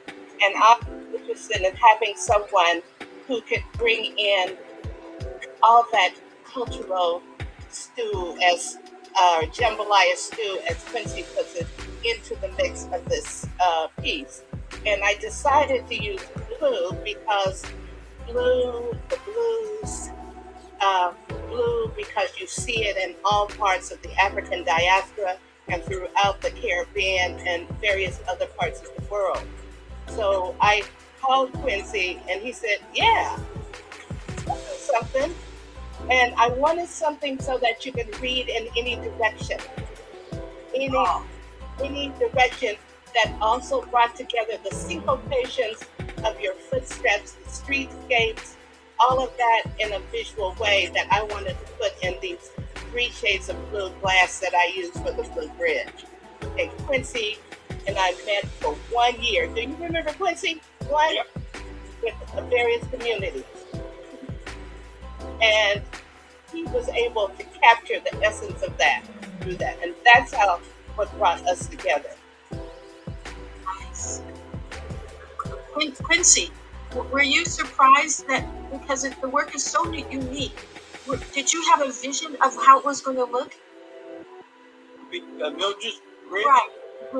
[SPEAKER 9] And I'm interested in having someone who could bring in all that cultural stew, as jambalaya stew, as Quincy puts it, into the mix of this piece. And I decided to use blue because blue because you see it in all parts of the African diaspora and throughout the Caribbean and various other parts of the world. So I called Quincy and he said, yeah, something. And I wanted something so that you can read in any direction. Any direction that also brought together the syncopations of your footsteps, the streetscapes, all of that in a visual way that I wanted to put in these 3 Shades of Blue glass that I use for the Blue Bridge. And Quincy and I met for 1 year. Do you remember Quincy? One? Yep. With various communities. And he was able to capture the essence of that through that. And that's how what brought us together.
[SPEAKER 1] Nice. Quincy, were you surprised that, because the work is so unique, did you have a vision of how it was going to look?
[SPEAKER 3] Mildred's
[SPEAKER 1] Right.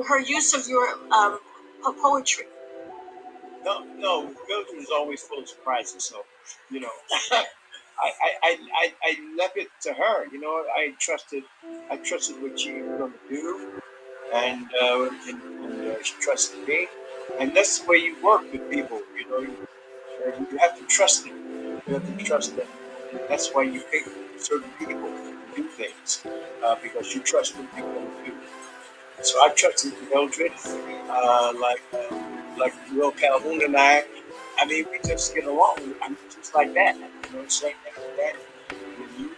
[SPEAKER 1] Her use of your poetry.
[SPEAKER 3] No, Mildred was always full of surprises. So, I left it to her. I trusted what she was going to do, and she trusted me. And that's the way you work with people. You have to trust them. You have to trust them. And that's why you pick certain people to do things, because you trust what they're going to do. So I trusted Mildred, like Calhoun and I mean, we just get along. I mean, just like that. You know, same thing with that. With you,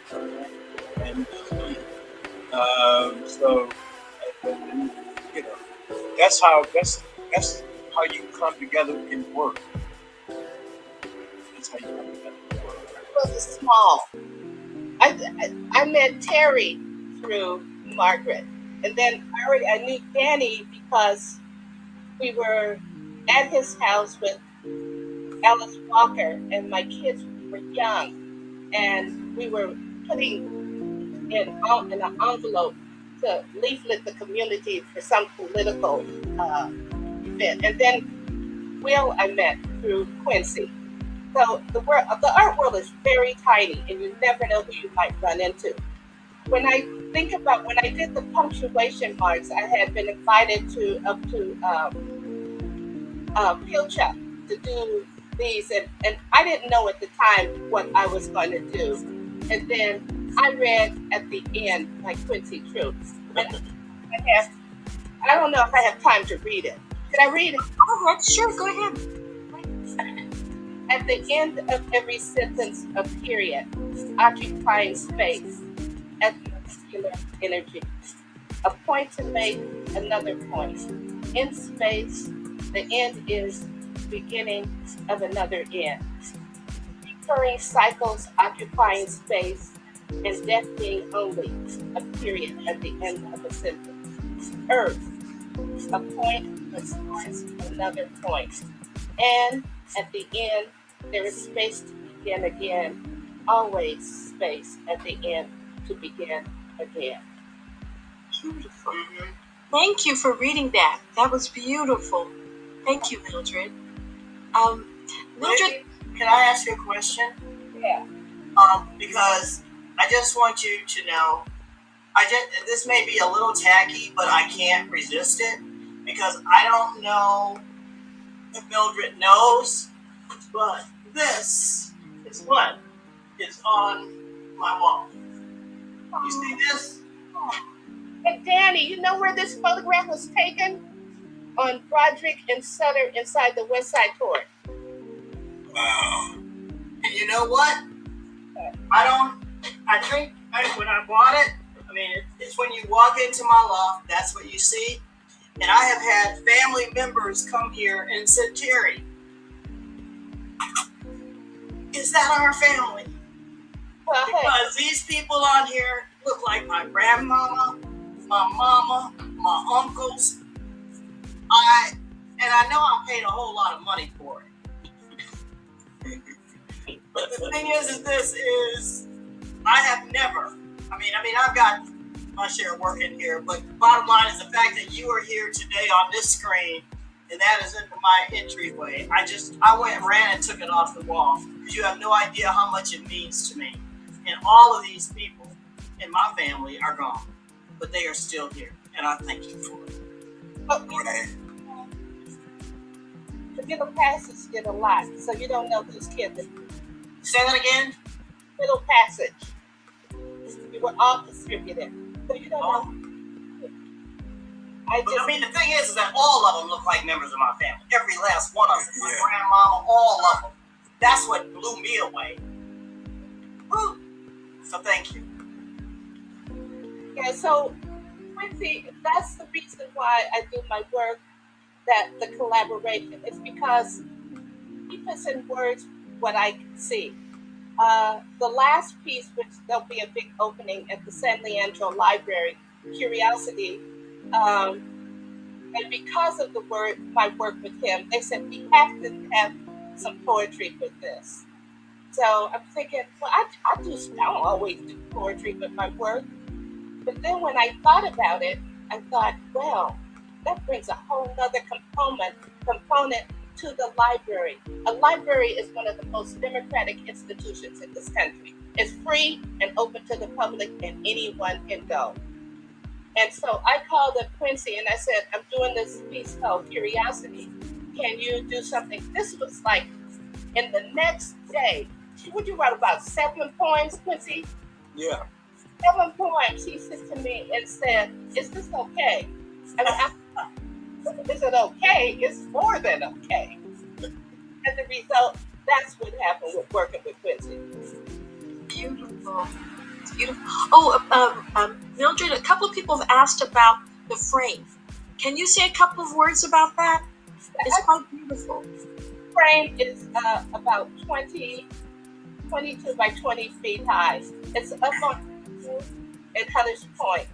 [SPEAKER 3] and so, and, you know, that's how you come together in work. That's how you come together in work.
[SPEAKER 6] It was small. I met Terry through Margaret, and then I knew Danny because we were at his house with Alice Walker, and my kids were young, and we were putting in an envelope to leaflet the community for some political event. And then Will I met through Quincy. So the art world is very tiny, and you never know who you might run into. When I think about when I did the punctuation marks, I had been invited up to Pilchuck to do these, and I didn't know at the time what I was going to do. And then I read at the end like Quincy True. And I don't know if I have time to read it. Can I read it?
[SPEAKER 1] Oh, sure, go ahead.
[SPEAKER 6] At the end of every sentence, a period, occupying space, at muscular energy. A point to make another point. In space, the end is beginning of another end. Recurring cycles occupying space, and death being only a period at the end of a sentence. Earth, a point that starts another point. And at the end, there is space to begin again. Always space at the end to begin again.
[SPEAKER 1] Beautiful. Mm-hmm. Thank you for reading that. That was beautiful. Thank you, Mildred. Mildred,
[SPEAKER 2] can I ask you a question?
[SPEAKER 6] Yeah.
[SPEAKER 2] Because I just want you to know, this may be a little tacky, but I can't resist it because I don't know if Mildred knows, but this is what is on my wall. You see this?
[SPEAKER 6] Hey, Danny, you know where this photograph was taken? On Broderick and Sutter inside the West Side Court.
[SPEAKER 2] Wow. And you know what? I think when I bought it, I mean, it's when you walk into my loft, that's what you see. And I have had family members come here and said, Terry, is that our family? Because these people on here look like my grandmama, my mama, my uncles. I know I paid a whole lot of money for it. But the thing is I have never, I mean, I've got my share of work in here, but the bottom line is the fact that you are here today on this screen, and that is into my entryway. I went and ran and took it off the wall because you have no idea how much it means to me. And all of these people in my family are gone, but they are still here, and I thank you for it.
[SPEAKER 6] Okay. The Middle Passage did a lot, so you don't know whose kids.
[SPEAKER 2] Say that again?
[SPEAKER 6] Middle Passage. We were all distributed, so you don't know.
[SPEAKER 2] I mean, the thing is that all of them look like members of my family. Every last one of them. My grandmama, all of them. That's what blew me away. Woo. So thank you.
[SPEAKER 6] Yeah, so Quincy, that's the reason why I do my work, that the collaboration is because he puts in words what I can see. The last piece, which there'll be a big opening at the San Leandro Library, Curiosity, and because of my work with him, they said we have to have some poetry with this. So I'm thinking, well, I don't always do poetry with my work. But then when I thought about it, I thought, well, that brings a whole other component to the library. A library is one of the most democratic institutions in this country. It's free and open to the public, and anyone can go. And so I called up Quincy and I said, I'm doing this piece called Curiosity. Can you do something? This was like in the next day. Would you write about 7 poems, Quincy?
[SPEAKER 3] Yeah.
[SPEAKER 6] 7 poems. He said to me and said, is this okay? Is it okay? It's more than okay. As a result, that's what happened with working with Quincy.
[SPEAKER 1] Beautiful. It's beautiful. Oh, Mildred, a couple of people have asked about the frame. Can you say a couple of words about that? It's quite beautiful.
[SPEAKER 6] Frame is about 22 by 20 feet high. It's up on at Hunter's Point.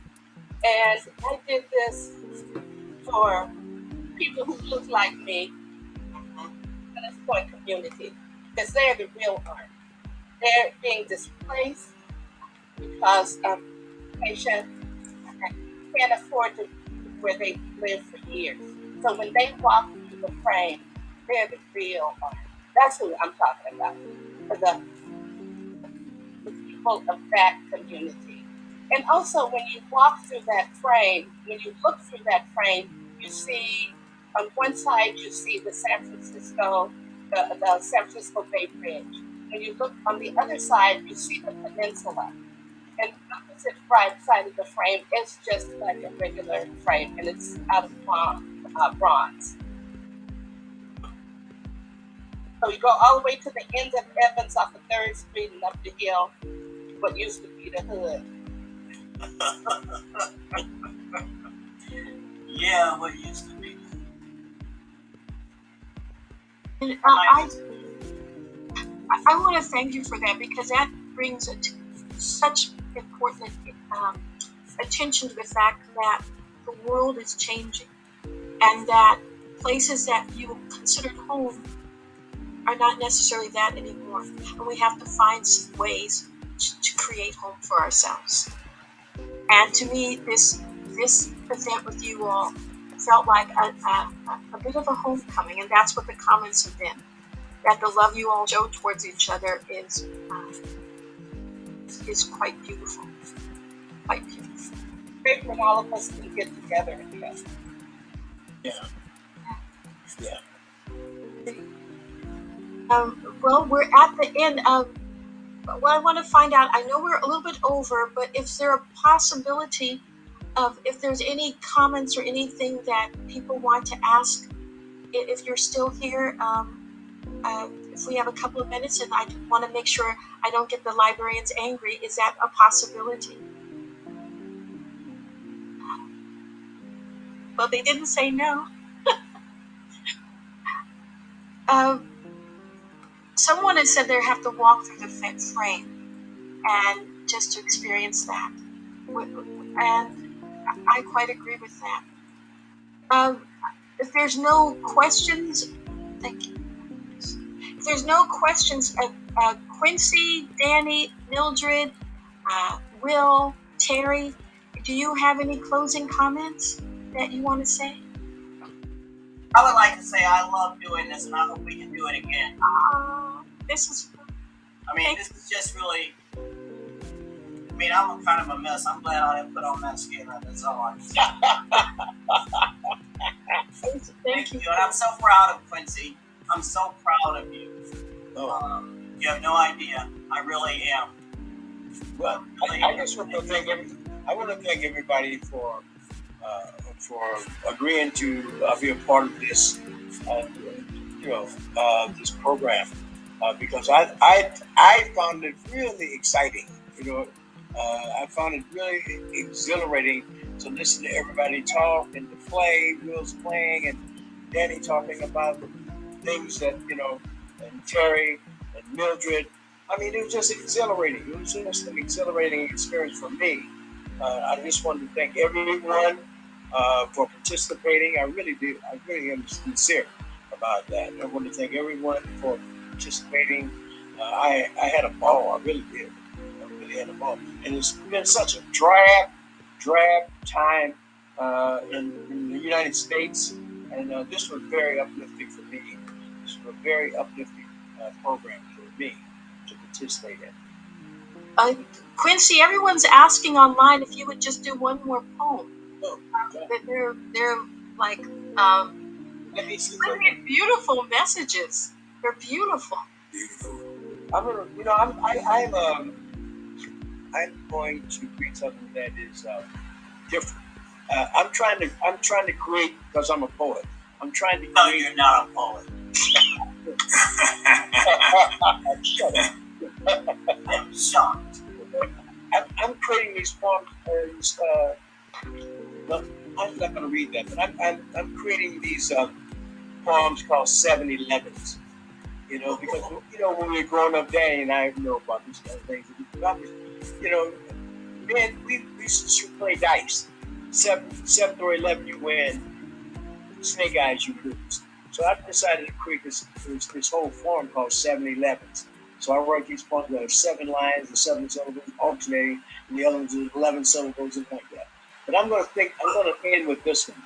[SPEAKER 6] And I did this for people who look like me, Hunter's Point community, because they're the real art. They're being displaced because patients can't afford to where they live for years. So when they walk through the frame, they're the real art. That's who I'm talking about. The people of that community. And also when you walk through that frame, when you look through that frame, you see on one side you see the San Francisco Bay Bridge. When you look on the other side, you see the peninsula. And the opposite right side of the frame is just like a regular frame, and it's out of bronze. So you go all the way to the end of Evans off of 3rd Street and up the hill, what used to be the hood.
[SPEAKER 2] Yeah, what used to be.
[SPEAKER 1] And I want to thank you for that, because that brings such important attention to the fact that the world is changing, and that places that you considered home are not necessarily that anymore. And we have to find some ways to create home for ourselves. And to me, this event with you all felt like a bit of a homecoming, and that's what the comments have been. That the love you all show towards each other is quite beautiful. Quite beautiful.
[SPEAKER 6] Great when all of us can get together again.
[SPEAKER 3] Yeah.
[SPEAKER 1] Well, we're at the end of. Well, I want to find out. I know we're a little bit over, but is there a possibility of if there's any comments or anything that people want to ask? If you're still here. If we have a couple of minutes, and I want to make sure I don't get the librarians angry, is that a possibility? Well, they didn't say no. Someone has said they have to walk through the frame and just to experience that. And I quite agree with that. If there's no questions, thank you. If there's no questions, Quincy, Danny, Mildred, Will, Terry, do you have any closing comments that you want to say?
[SPEAKER 2] I would like to say I love doing this, and I hope we can do it again.
[SPEAKER 1] This is fun.
[SPEAKER 2] I mean, this is just really. I mean, I'm kind of a mess. I'm glad I didn't put on mascara. That's all I can say. Thank you. And I'm so proud of Quincy. I'm so proud of you. You have no idea. I really am.
[SPEAKER 3] Well, I just want to thank everybody for agreeing to be a part of this, this program, because I found it really exciting. I found it really exhilarating to listen to everybody talk and to play. Will's playing and Danny talking about things that and Terry and Mildred. I mean, it was just exhilarating. It was just an exhilarating experience for me. I just wanted to thank everyone for participating. I really do. I really am sincere about that. I want to thank everyone for participating. I had a ball. I really did. I really had a ball. And it's been such a drab time in the United States. And this was very uplifting for me. This was a very uplifting program for me to participate in.
[SPEAKER 1] Quincy, everyone's asking online if you would just do one more poem. They're like beautiful messages. They're beautiful.
[SPEAKER 3] I'm going to read something that is different. I'm trying to create, because I'm a poet. I'm trying to create.
[SPEAKER 2] No, you're not a poet.
[SPEAKER 3] Shut up.
[SPEAKER 2] I'm shocked.
[SPEAKER 3] I'm creating these poems. Well, I'm not going to read that, but I'm creating these poems called 7-Elevens. You know, because when we were growing up, Danny and I know about these kind of things. You know, man, we used to play dice. 7th or 11, you win. Snake eyes, you lose. So I decided to create this whole form called 7-Elevens. So I write these poems that are 7 lines and 7 syllables alternating, and the other ones are 11 syllables and like that. But I'm going to end with this one.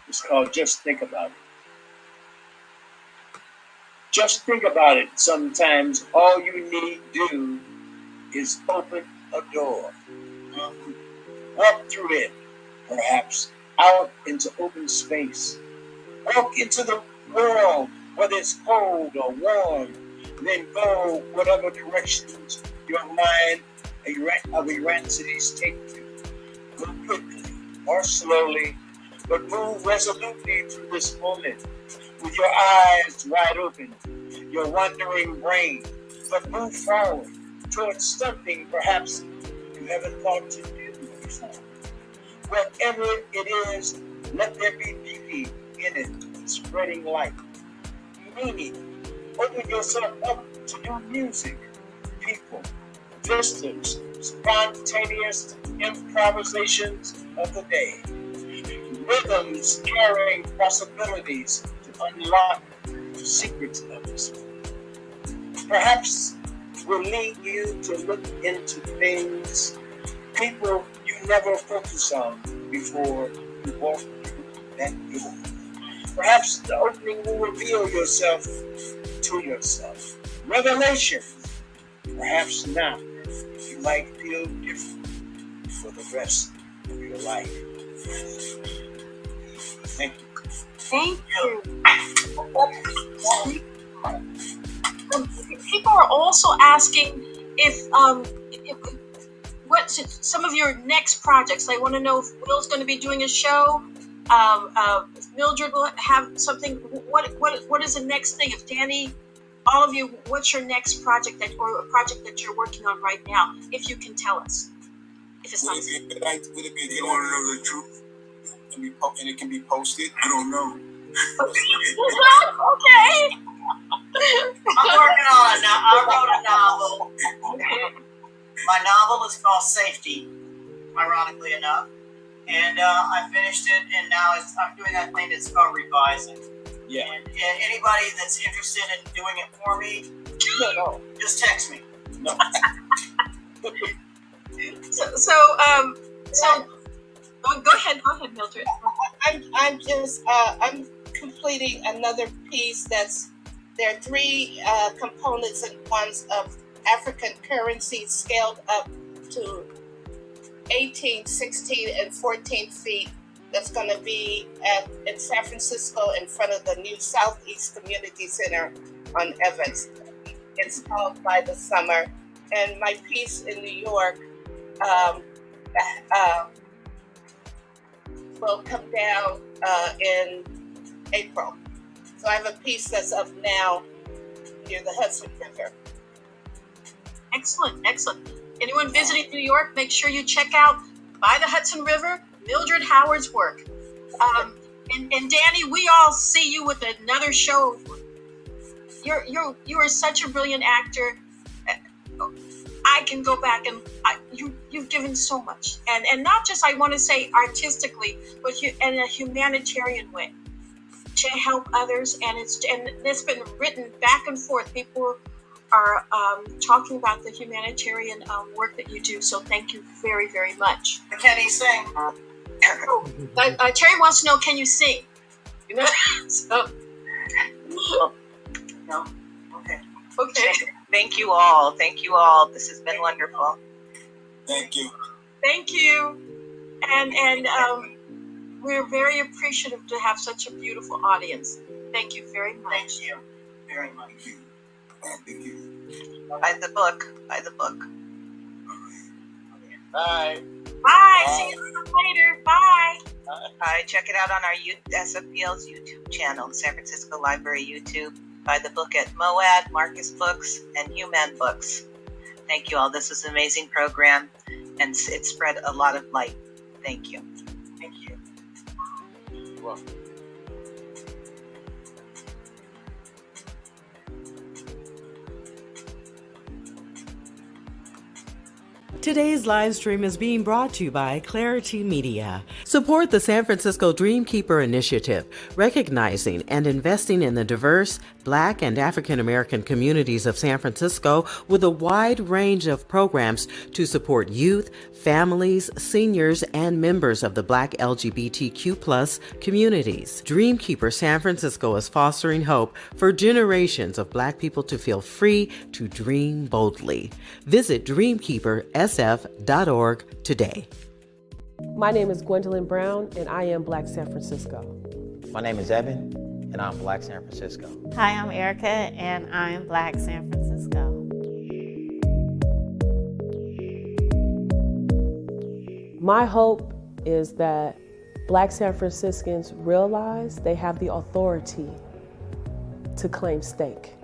[SPEAKER 3] It's called Just Think About It. Just think about it. Sometimes all you need to do is open a door. Walk through it, perhaps, out into open space. Walk into the world, whether it's cold or warm, then go whatever directions your mind of erancities take you. Go quickly or slowly, but move resolutely through this moment with your eyes wide open, your wandering brain, but move forward towards something perhaps you haven't thought to do before. Whatever it is, let there be beauty in it, spreading light, meaning. Open yourself up to new music, people, vistas, spontaneous improvisations of the day, rhythms carrying possibilities to unlock the secrets of this world. Perhaps will lead you to look into things, people you never focused on before you walk through that door. Perhaps the opening will reveal yourself to yourself. Revelation. Perhaps not. You might feel different for the rest of your life. Thank you.
[SPEAKER 1] Thank you. People are also asking if what's some of your next projects. They want to know if Will's going to be doing a show. If Mildred will have something. What is the next thing? If Danny, all of you, what's your next project or a project that you're working on right now? If you can tell us. If it's not.
[SPEAKER 10] Would it be a good? You want to know the truth? And it can be posted. I don't know.
[SPEAKER 1] Okay.
[SPEAKER 2] I'm working on I wrote a novel. My novel is called Safety, ironically enough. And I finished it, and now I'm doing that thing that's called revising.
[SPEAKER 3] Yeah.
[SPEAKER 2] And anybody that's interested in doing it for me,
[SPEAKER 3] No.
[SPEAKER 2] just text me.
[SPEAKER 3] No.
[SPEAKER 1] So go ahead, Mildred.
[SPEAKER 6] I'm completing another piece there are 3 components at once of African currency scaled up to 18, 16, and 14 feet. That's going to be in San Francisco in front of the new Southeast Community Center on Evans. It's called By the Summer. And my piece in New York will come down in April. So I have a piece that's up now near the Hudson River.
[SPEAKER 1] Excellent. Anyone visiting New York, make sure you check out By the Hudson River, Mildred Howard's work. And Danny, we all see you with another show. You are such a brilliant actor. I can go back and you've given so much, and not just, I want to say, artistically, but in a humanitarian way to help others. And it's been written back and forth. People are talking about the humanitarian work that you do. So thank you very, very much.
[SPEAKER 2] Can he sing?
[SPEAKER 1] Terry wants to know, can you sing? You know, so.
[SPEAKER 2] No.
[SPEAKER 1] Okay.
[SPEAKER 11] Thank you all. This has been wonderful.
[SPEAKER 10] Thank you.
[SPEAKER 1] Thank you. And we're very appreciative to have such a beautiful audience. Thank you very much.
[SPEAKER 2] Thank you very much.
[SPEAKER 10] Thank you.
[SPEAKER 11] By the book.
[SPEAKER 3] Bye.
[SPEAKER 1] Bye. See you later. Bye.
[SPEAKER 11] All right, check it out on our SFPL's YouTube channel, San Francisco Library YouTube. Buy the book at Moad, Marcus Books, and Human Books. Thank you all. This was an amazing program, and it spread a lot of light. Thank you.
[SPEAKER 2] Thank you.
[SPEAKER 3] You're welcome.
[SPEAKER 4] Today's live stream is being brought to you by Clari-T Media. Support the San Francisco Dreamkeeper Initiative, recognizing and investing in the diverse Black and African American communities of San Francisco with a wide range of programs to support youth, families, seniors, and members of the Black LGBTQ+ communities. Dreamkeeper San Francisco is fostering hope for generations of Black people to feel free to dream boldly. Visit dreamkeepersf.org today.
[SPEAKER 12] My name is Gwendolyn Brown, and I am Black San Francisco.
[SPEAKER 13] My name is Evan, and I'm Black San Francisco.
[SPEAKER 14] Hi, I'm Erica, and I am Black San Francisco.
[SPEAKER 12] My hope is that Black San Franciscans realize they have the authority to claim stake.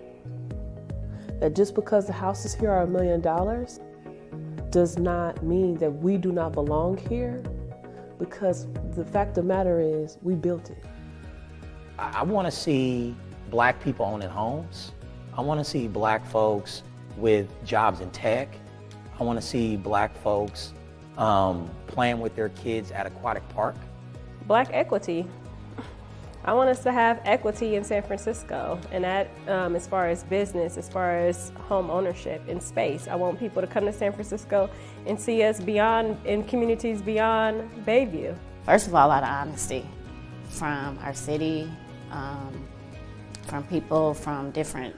[SPEAKER 12] That just because the houses here are $1 million does not mean that we do not belong here, because the fact of the matter is we built it.
[SPEAKER 13] I want to see Black people owning homes. I want to see Black folks with jobs in tech. I want to see Black folks playing with their kids at aquatic park.
[SPEAKER 15] Black equity. I want us to have equity in San Francisco, and that as far as business, as far as home ownership and space. I want people to come to San Francisco and see us beyond, in communities beyond Bayview.
[SPEAKER 14] First of all, a lot of honesty from our city, from people from different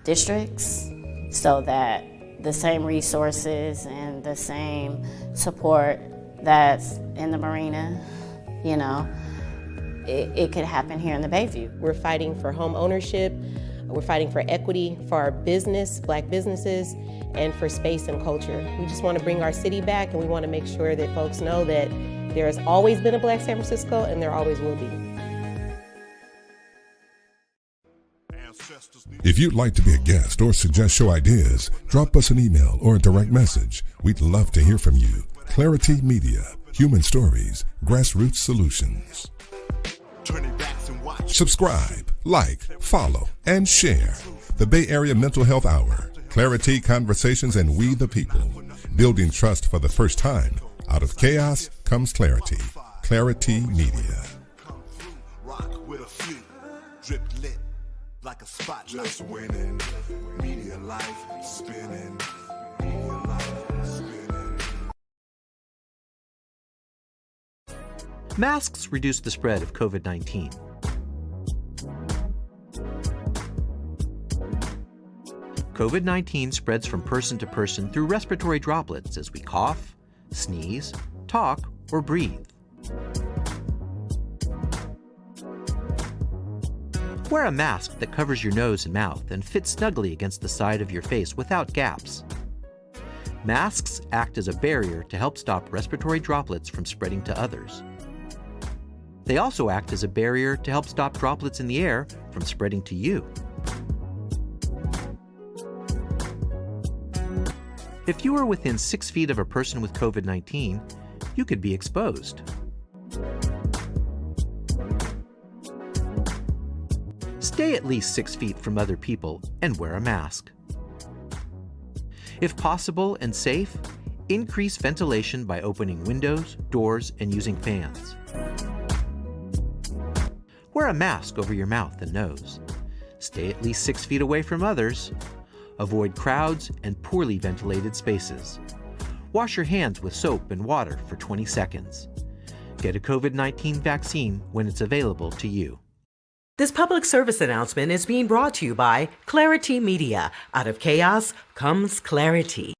[SPEAKER 14] districts, so that the same resources and the same support that's in the marina, you know, it could happen here in the Bayview.
[SPEAKER 16] We're fighting for home ownership, we're fighting for equity for our business, Black businesses, and for space and culture. We just want to bring our city back, and we want to make sure that folks know that there has always been a Black San Francisco, and there always will be.
[SPEAKER 17] If you'd like to be a guest or suggest show ideas, drop us an email or a direct message. We'd love to hear from you. Clari-T Media, human stories, grassroots solutions. Subscribe, like, follow, and share. The Bay Area Mental Health Hour, Clari-T Conversations, and We the People. Building trust for the first time. Out of chaos comes clarity. Clari-T Media.
[SPEAKER 18] Like a spotlight. Just winning. Media life spinning. Media life spinning.
[SPEAKER 19] Masks reduce the spread of COVID-19. COVID-19 spreads from person to person through respiratory droplets as we cough, sneeze, talk, or breathe. Wear a mask that covers your nose and mouth and fits snugly against the side of your face without gaps. Masks act as a barrier to help stop respiratory droplets from spreading to others. They also act as a barrier to help stop droplets in the air from spreading to you. If you are within 6 feet of a person with COVID-19, you could be exposed. Stay at least 6 feet from other people and wear a mask. If possible and safe, increase ventilation by opening windows, doors, and using fans. Wear a mask over your mouth and nose. Stay at least 6 feet away from others. Avoid crowds and poorly ventilated spaces. Wash your hands with soap and water for 20 seconds. Get a COVID-19 vaccine when it's available to you.
[SPEAKER 4] This public service announcement is being brought to you by Clari-T Media. Out of chaos comes clarity.